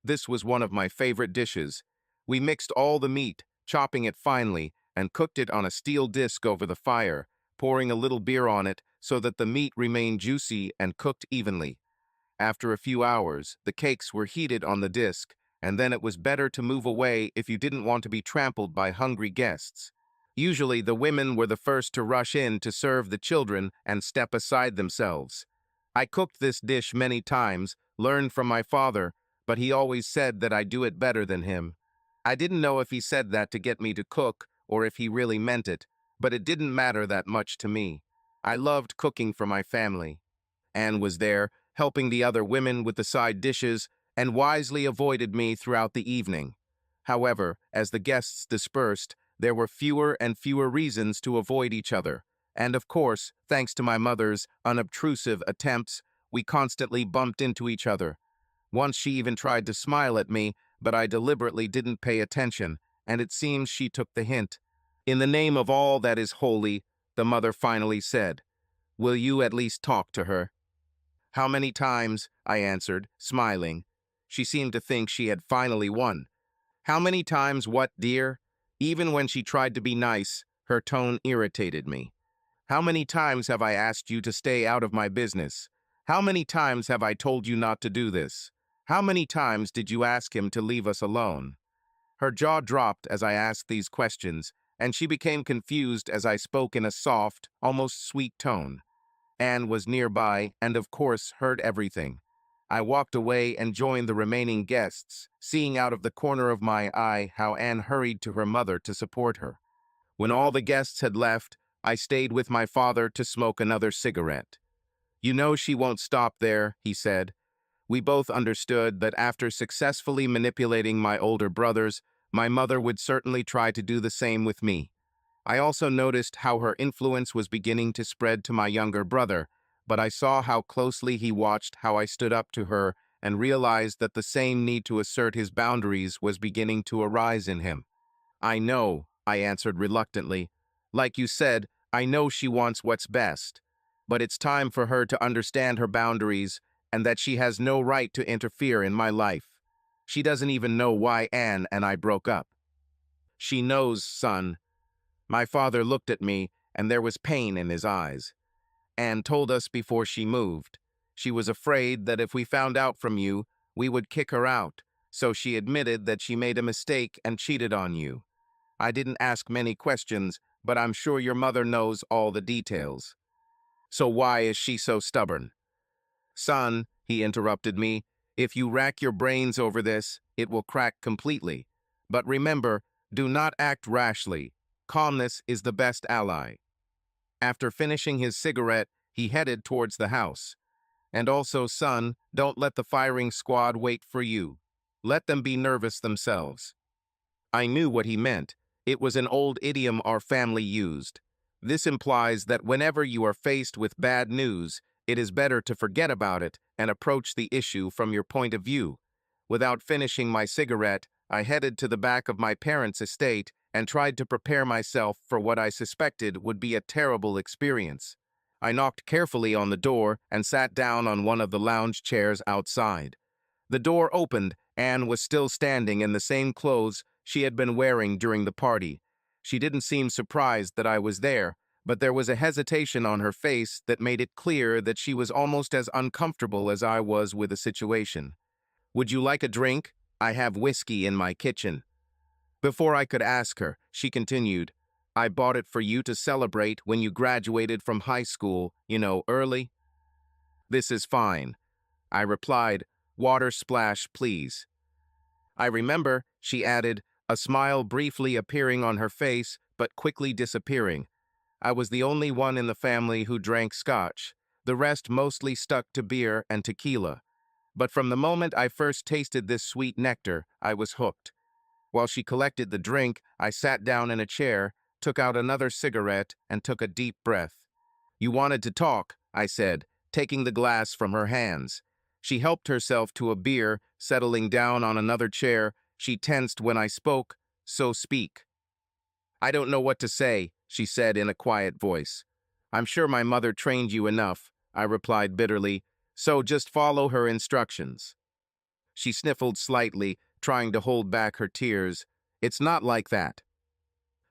This was one of my favorite dishes. We mixed all the meat, chopping it finely, and cooked it on a steel disc over the fire, pouring a little beer on it so that the meat remained juicy and cooked evenly. After a few hours, the cakes were heated on the disc, and then it was better to move away if you didn't want to be trampled by hungry guests. Usually, the women were the first to rush in to serve the children and step aside themselves. I cooked this dish many times, learned from my father, but he always said that I do it better than him. I didn't know if he said that to get me to cook or if he really meant it, but it didn't matter that much to me. I loved cooking for my family. Anne was there, helping the other women with the side dishes, and wisely avoided me throughout the evening. However, as the guests dispersed, there were fewer and fewer reasons to avoid each other, and of course, thanks to my mother's unobtrusive attempts, we constantly bumped into each other. Once she even tried to smile at me, but I deliberately didn't pay attention, and it seems she took the hint. In the name of all that is holy, the mother finally said, "Will you at least talk to her?" "How many times?" I answered, smiling. She seemed to think she had finally won. "How many times what, dear?" Even when she tried to be nice, her tone irritated me. "How many times have I asked you to stay out of my business? How many times have I told you not to do this? How many times did you ask him to leave us alone?" Her jaw dropped as I asked these questions, and she became confused as I spoke in a soft, almost sweet tone. Anne was nearby and, of course, heard everything. I walked away and joined the remaining guests, seeing out of the corner of my eye how Anne hurried to her mother to support her. When all the guests had left, I stayed with my father to smoke another cigarette. "You know she won't stop there," he said. We both understood that after successfully manipulating my older brothers, my mother would certainly try to do the same with me. I also noticed how her influence was beginning to spread to my younger brother, but I saw how closely he watched how I stood up to her and realized that the same need to assert his boundaries was beginning to arise in him. "I know," I answered reluctantly. "Like you said, I know she wants what's best. But it's time for her to understand her boundaries and that she has no right to interfere in my life. She doesn't even know why Anne and I broke up." "She knows, son." My father looked at me, and there was pain in his eyes. "Anne told us before she moved. She was afraid that if we found out from you, we would kick her out, so she admitted that she made a mistake and cheated on you. I didn't ask many questions, but I'm sure your mother knows all the details. So why is she so stubborn?" "Son," he interrupted me, "if you rack your brains over this, it will crack completely. But remember, do not act rashly. Calmness is the best ally." After finishing his cigarette, he headed towards the house. "And also, son, don't let the firing squad wait for you. Let them be nervous themselves." I knew what he meant. It was an old idiom our family used. This implies that whenever you are faced with bad news, it is better to forget about it and approach the issue from your point of view. Without finishing my cigarette, I headed to the back of my parents' estate and tried to prepare myself for what I suspected would be a terrible experience. I knocked carefully on the door and sat down on one of the lounge chairs outside. The door opened. Anne was still standing in the same clothes she had been wearing during the party. She didn't seem surprised that I was there, but there was a hesitation on her face that made it clear that she was almost as uncomfortable as I was with the situation. "Would you like a drink? I have whiskey in my kitchen." Before I could ask her, she continued, "I bought it for you to celebrate when you graduated from high school, early." "This is fine," I replied. "Water splash, please." "I remember," she added, a smile briefly appearing on her face but quickly disappearing. "I was the only one in the family who drank scotch. The rest mostly stuck to beer and tequila. But from the moment I first tasted this sweet nectar, I was hooked." While she collected the drink, I sat down in a chair, took out another cigarette, and took a deep breath. "You wanted to talk," I said, taking the glass from her hands. She helped herself to a beer, settling down on another chair. She tensed when I spoke, "So speak." "I don't know what to say," she said in a quiet voice. "I'm sure my mother trained you enough," I replied bitterly, "so just follow her instructions." She sniffled slightly, trying to hold back her tears. "It's not like that."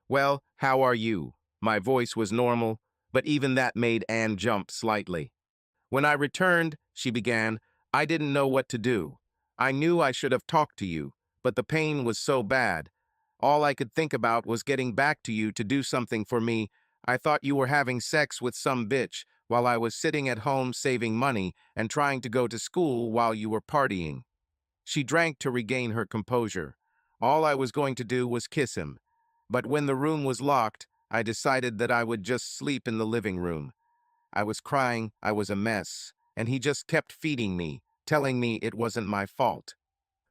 "Well, how are you?" My voice was normal, but even that made Anne jump slightly. "When I returned," she began, "I didn't know what to do. I knew I should have talked to you, but the pain was so bad. All I could think about was getting back to you to do something for me. I thought you were having sex with some bitch while I was sitting at home saving money and trying to go to school while you were partying." She drank to regain her composure. All I was going to do was kiss him. But when the room was locked, I decided that I would just sleep in the living room. I was crying, I was a mess, and he just kept feeding me, telling me it wasn't my fault.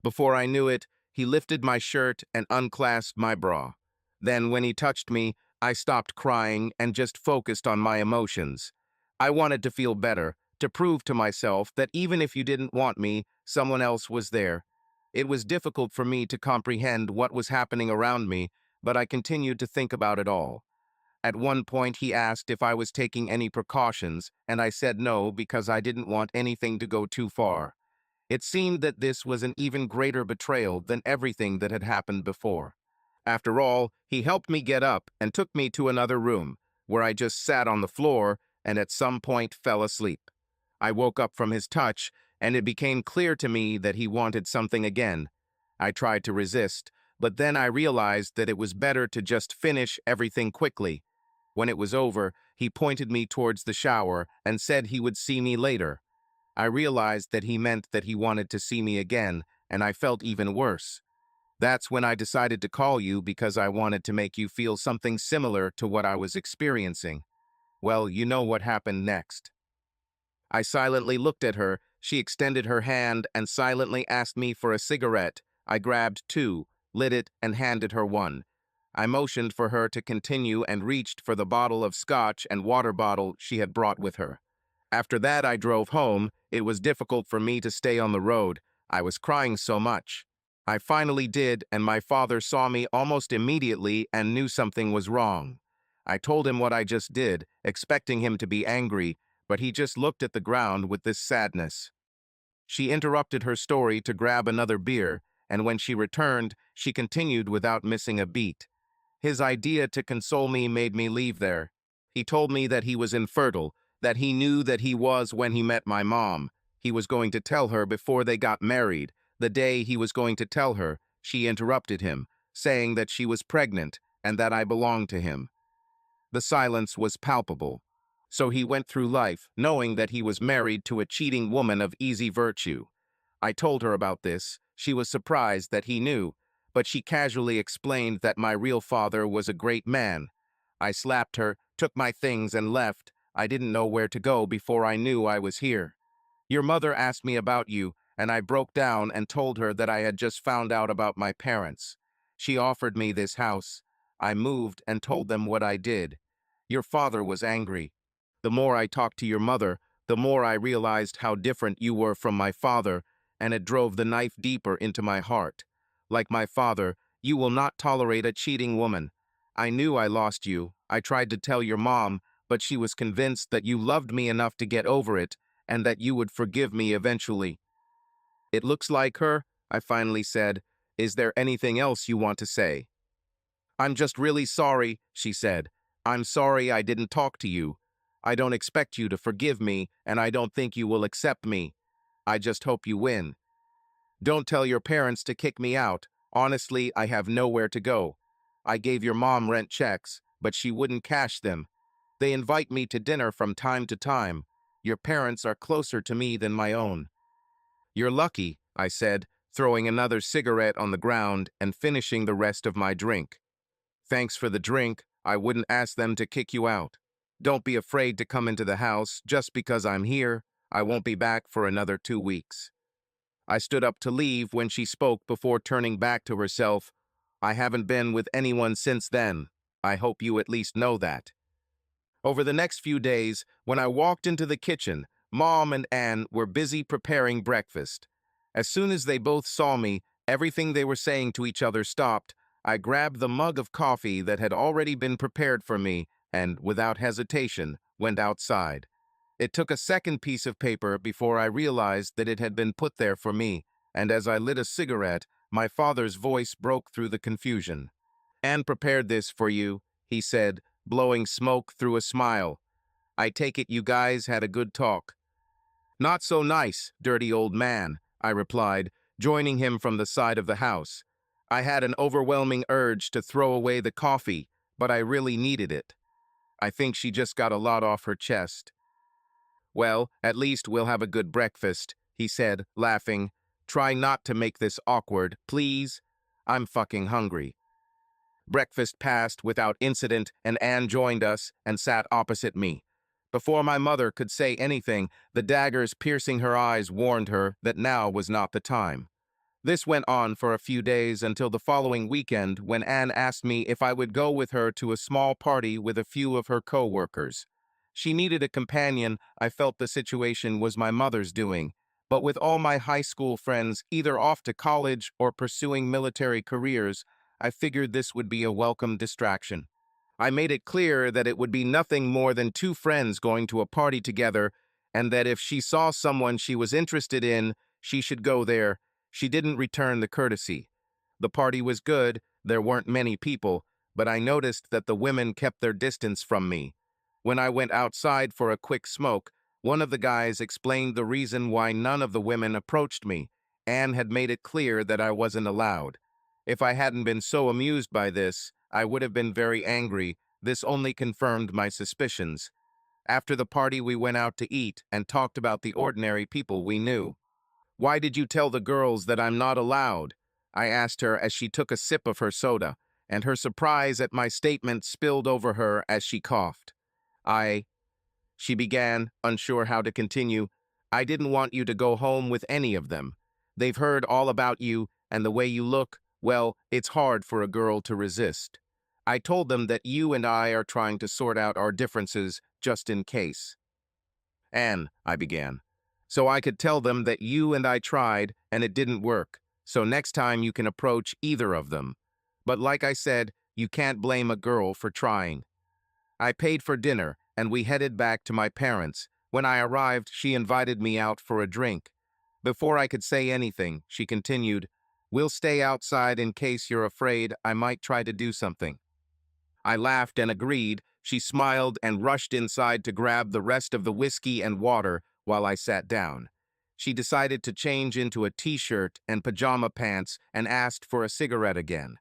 Before I knew it, he lifted my shirt and unclasped my bra. Then, when he touched me, I stopped crying and just focused on my emotions. I wanted to feel better, to prove to myself that even if you didn't want me, someone else was there. It was difficult for me to comprehend what was happening around me, but I continued to think about it all. At one point, he asked if I was taking any precautions, and I said no because I didn't want anything to go too far. It seemed that this was an even greater betrayal than everything that had happened before. After all, he helped me get up and took me to another room, where I just sat on the floor and at some point fell asleep. I woke up from his touch, and it became clear to me that he wanted something again. I tried to resist, but then I realized that it was better to just finish everything quickly. When it was over, he pointed me towards the shower and said he would see me later. I realized that he meant that he wanted to see me again, and I felt even worse. That's when I decided to call you because I wanted to make you feel something similar to what I was experiencing. Well, you know what happened next. I silently looked at her. She extended her hand and silently asked me for a cigarette. I grabbed two, lit it, and handed her one. I motioned for her to continue and reached for the bottle of scotch and water bottle she had brought with her. After that, I drove home. It was difficult for me to stay on the road. I was crying so much. I finally did, and my father saw me almost immediately and knew something was wrong. I told him what I just did, expecting him to be angry, but he just looked at the ground with this sadness. She interrupted her story to grab another beer, and when she returned, she continued without missing a beat. His idea to console me made me leave there. He told me that he was infertile, that he knew that he was when he met my mom. He was going to tell her before they got married. The day he was going to tell her, she interrupted him, saying that she was pregnant and that I belonged to him. The silence was palpable. So he went through life knowing that he was married to a cheating woman of easy virtue. I told her about this. She was surprised that he knew, but she casually explained that my real father was a great man. I slapped her, took my things, and left. I didn't know where to go before I knew I was here. Your mother asked me about you, and I broke down and told her that I had just found out about my parents. She offered me this house. I moved and told them what I did. Your father was angry. The more I talked to your mother, the more I realized how different you were from my father, and it drove the knife deeper into my heart. Like my father, you will not tolerate a cheating woman. I knew I lost you. I tried to tell your mom, but she was convinced that you loved me enough to get over it, and that you would forgive me eventually. It looks like her, I finally said. Is there anything else you want to say? I'm just really sorry, she said. I'm sorry I didn't talk to you. I don't expect you to forgive me, and I don't think you will accept me. I just hope you win. Don't tell your parents to kick me out. Honestly, I have nowhere to go. I gave your mom rent checks, but she wouldn't cash them. They invite me to dinner from time to time. Your parents are closer to me than my own. You're lucky, I said, throwing another cigarette on the ground and finishing the rest of my drink. Thanks for the drink. I wouldn't ask them to kick you out. Don't be afraid to come into the house just because I'm here. I won't be back for another 2 weeks. I stood up to leave when she spoke before turning back to herself. I haven't been with anyone since then. I hope you at least know that. Over the next few days, when I walked into the kitchen, Mom and Anne were busy preparing breakfast. As soon as they both saw me, everything they were saying to each other stopped. I grabbed the mug of coffee that had already been prepared for me and, without hesitation, went outside. It took a second piece of paper before I realized that it had been put there for me, and as I lit a cigarette, my father's voice broke through the confusion. Anne prepared this for you, he said, blowing smoke through a smile. I take it you guys had a good talk. Not so nice, dirty old man, I replied, joining him from the side of the house. I had an overwhelming urge to throw away the coffee, but I really needed it. I think she just got a lot off her chest. Well, at least we'll have a good breakfast, he said, laughing. Try not to make this awkward, please. I'm fucking hungry. Breakfast passed without incident, and Anne joined us and sat opposite me. Before my mother could say anything, the daggers piercing her eyes warned her that now was not the time. This went on for a few days until the following weekend when Anne asked me if I would go with her to a small party with a few of her co-workers. She needed a companion. I felt the situation was my mother's doing, but with all my high school friends either off to college or pursuing military careers, I figured this would be a welcome distraction. I made it clear that it would be nothing more than two friends going to a party together, and that if she saw someone she was interested in, she should go there. She didn't return the courtesy. The party was good, there weren't many people, but I noticed that the women kept their distance from me. When I went outside for a quick smoke, one of the guys explained the reason why none of the women approached me. Anne had made it clear that I wasn't allowed. If I hadn't been so amused by this, I would have been very angry. This only confirmed my suspicions. After the party, we went out to eat and talked about the ordinary people we knew. "Why did you tell the girls that I'm not allowed?" I asked her as she took a sip of her soda, and her surprise at my statement spilled over her as she coughed. She began, unsure how to continue. "I didn't want you to go home with any of them. They've heard all about you, and the way you look, well, it's hard for a girl to resist. I told them that you and I are trying to sort out our differences just in case." "Anne," I began, "so I could tell them that you and I tried, and it didn't work. So next time you can approach either of them. But like I said, you can't blame a girl for trying." I paid for dinner, and we headed back to my parents. When I arrived, she invited me out for a drink. Before I could say anything, she continued, "We'll stay outside in case you're afraid I might try to do something." I laughed and agreed. She smiled and rushed inside to grab the rest of the whiskey and water while I sat down. She decided to change into a t-shirt and pajama pants and asked for a cigarette again.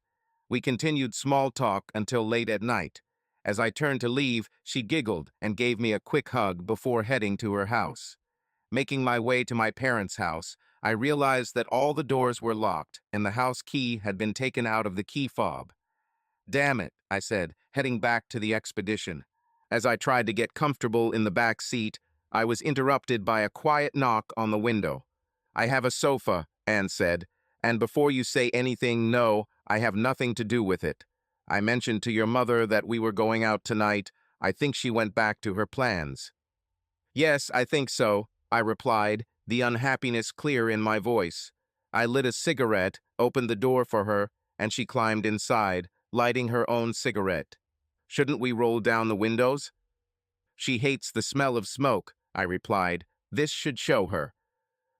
We continued small talk until late at night. As I turned to leave, she giggled and gave me a quick hug before heading to her house. Making my way to my parents' house, I realized that all the doors were locked and the house key had been taken out of the key fob. "Damn it," I said, heading back to the expedition. As I tried to get comfortable in the back seat, I was interrupted by a quiet knock on the window. "I have a sofa," Anne said, "and before you say anything, no, I have nothing to do with it. I mentioned to your mother that we were going out tonight. I think she went back to her plans." "Yes, I think so," I replied, the unhappiness clear in my voice. I lit a cigarette, opened the door for her, and she climbed inside, lighting her own cigarette. "Shouldn't we roll down the windows?" "She hates the smell of smoke," I replied. "This should show her."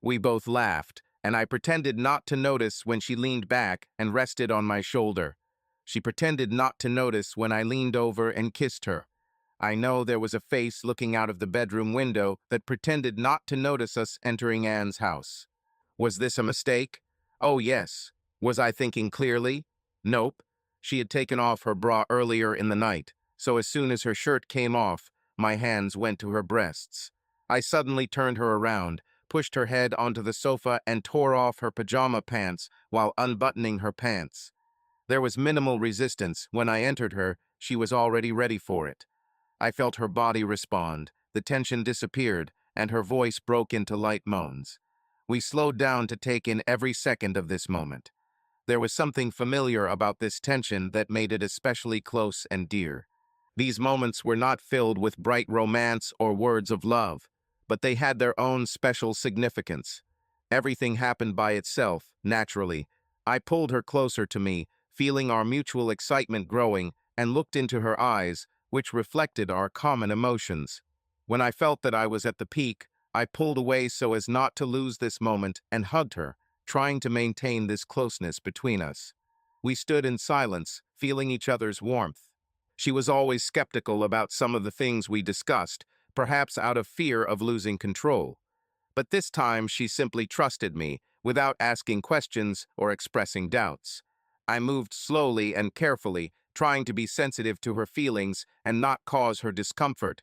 We both laughed, and I pretended not to notice when she leaned back and rested on my shoulder. She pretended not to notice when I leaned over and kissed her. I know there was a face looking out of the bedroom window that pretended not to notice us entering Anne's house. Was this a mistake? Oh, yes. Was I thinking clearly? Nope. She had taken off her bra earlier in the night, so as soon as her shirt came off, my hands went to her breasts. I suddenly turned her around, pushed her head onto the sofa, and tore off her pajama pants while unbuttoning her pants. There was minimal resistance. When I entered her, she was already ready for it. I felt her body respond, the tension disappeared, and her voice broke into light moans. We slowed down to take in every second of this moment. There was something familiar about this tension that made it especially close and dear. These moments were not filled with bright romance or words of love, but they had their own special significance. Everything happened by itself, naturally. I pulled her closer to me, feeling our mutual excitement growing, and looked into her eyes, which reflected our common emotions. When I felt that I was at the peak, I pulled away so as not to lose this moment and hugged her, trying to maintain this closeness between us. We stood in silence, feeling each other's warmth. She was always skeptical about some of the things we discussed, perhaps out of fear of losing control. But this time she simply trusted me, without asking questions or expressing doubts. I moved slowly and carefully, trying to be sensitive to her feelings and not cause her discomfort.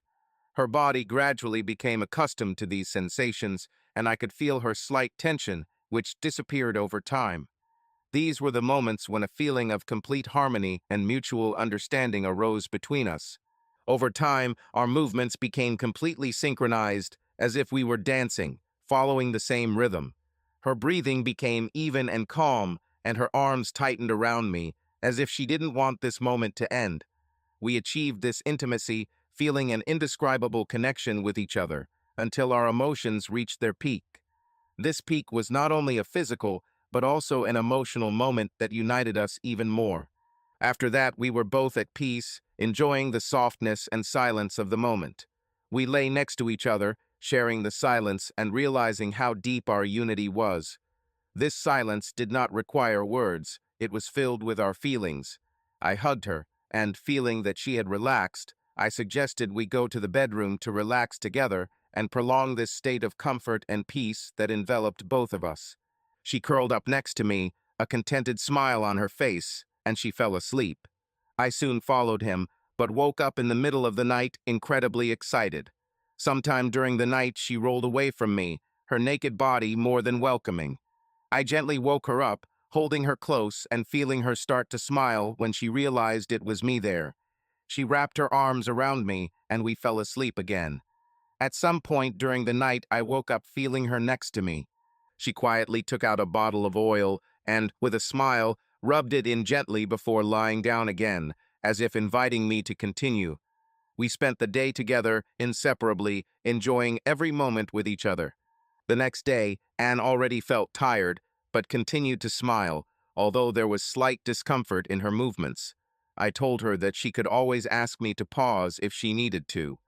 Her body gradually became accustomed to these sensations, and I could feel her slight tension, which disappeared over time. These were the moments when a feeling of complete harmony and mutual understanding arose between us. Over time, our movements became completely synchronized, as if we were dancing, following the same rhythm. Her breathing became even and calm, and her arms tightened around me, as if she didn't want this moment to end. We achieved this intimacy, feeling an indescribable connection with each other, until our emotions reached their peak. This peak was not only a physical, but also an emotional moment that united us even more. After that, we were both at peace, enjoying the softness and silence of the moment. We lay next to each other, sharing the silence and realizing how deep our unity was. This silence did not require words, it was filled with our feelings. I hugged her, and feeling that she had relaxed, I suggested we go to the bedroom to relax together and prolong this state of comfort and peace that enveloped both of us. She curled up next to me, a contented smile on her face, and she fell asleep. I soon followed him, but woke up in the middle of the night incredibly excited. Sometime during the night, she rolled away from me, her naked body more than welcoming. I gently woke her up, holding her close and feeling her start to smile when she realized it was me there. She wrapped her arms around me, and we fell asleep again. At some point during the night, I woke up feeling her next to me. She quietly took out a bottle of oil and, with a smile, rubbed it in gently before lying down again, as if inviting me to continue. We spent the day together, inseparably, enjoying every moment with each other. The next day, Anne already felt tired, but continued to smile, although there was slight discomfort in her movements. I told her that she could always ask me to pause if she needed to,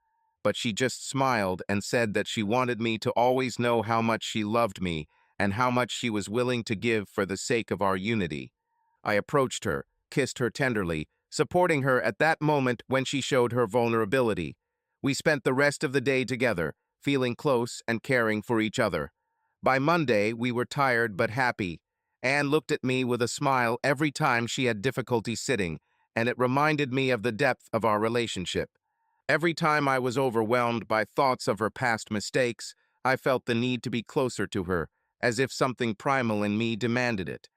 but she just smiled and said that she wanted me to always know how much she loved me and how much she was willing to give for the sake of our unity. I approached her, kissed her tenderly, supporting her at that moment when she showed her vulnerability. We spent the rest of the day together, feeling close and caring for each other. By Monday, we were tired but happy. Anne looked at me with a smile every time she had difficulty sitting, and it reminded me of the depth of our relationship. Every time I was overwhelmed by thoughts of her past mistakes, I felt the need to be closer to her, as if something primal in me demanded it.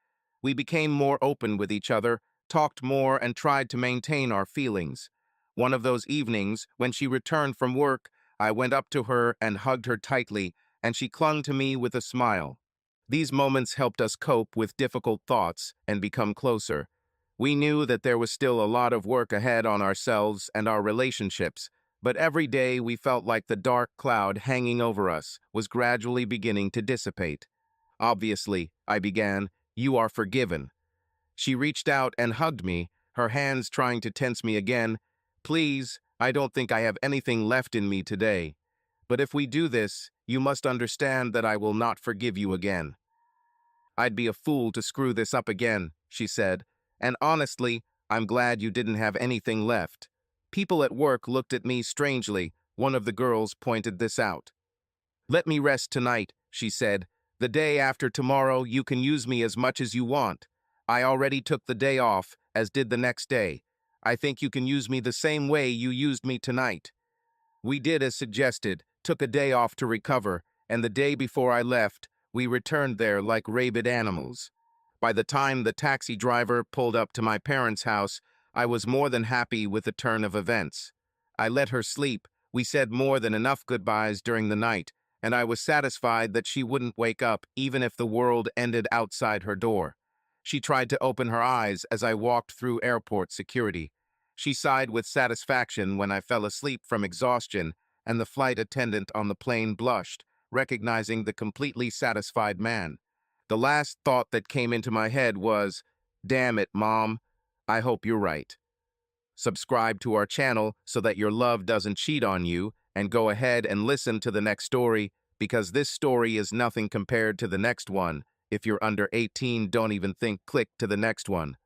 We became more open with each other, talked more, and tried to maintain our feelings. One of those evenings, when she returned from work, I went up to her and hugged her tightly, and she clung to me with a smile. These moments helped us cope with difficult thoughts and become closer. We knew that there was still a lot of work ahead on ourselves and our relationships, but every day we felt like the dark cloud hanging over us was gradually beginning to dissipate. Obviously, I began, you are forgiven. She reached out and hugged me, her hands trying to tense me again. Please, I don't think I have anything left in me today. But if we do this, you must understand that I will not forgive you again. I'd be a fool to screw this up again, she said, and honestly, I'm glad you didn't have anything left. People at work looked at me strangely. One of the girls pointed this out. Let me rest tonight, she said. The day after tomorrow, you can use me as much as you want. I already took the day off, as did the next day. I think you can use me the same way you used me tonight. We did as suggested, took a day off to recover, and the day before I left, we returned there like rabid animals. By the time the taxi driver pulled up to my parents' house, I was more than happy with the turn of events. I let her sleep. We said more than enough goodbyes during the night, and I was satisfied that she wouldn't wake up even if the world ended outside her door. She tried to open her eyes as I walked through airport security. She sighed with satisfaction when I fell asleep from exhaustion, and the flight attendant on the plane blushed, recognizing the completely satisfied man. The last thought that came into my head was, damn it, Mom, I hope you're right. Subscribe to our channel so that your love doesn't cheat on you, and go ahead and listen to the next story, because this story is nothing compared to the next one. If you're under 18, don't even think click to the next one.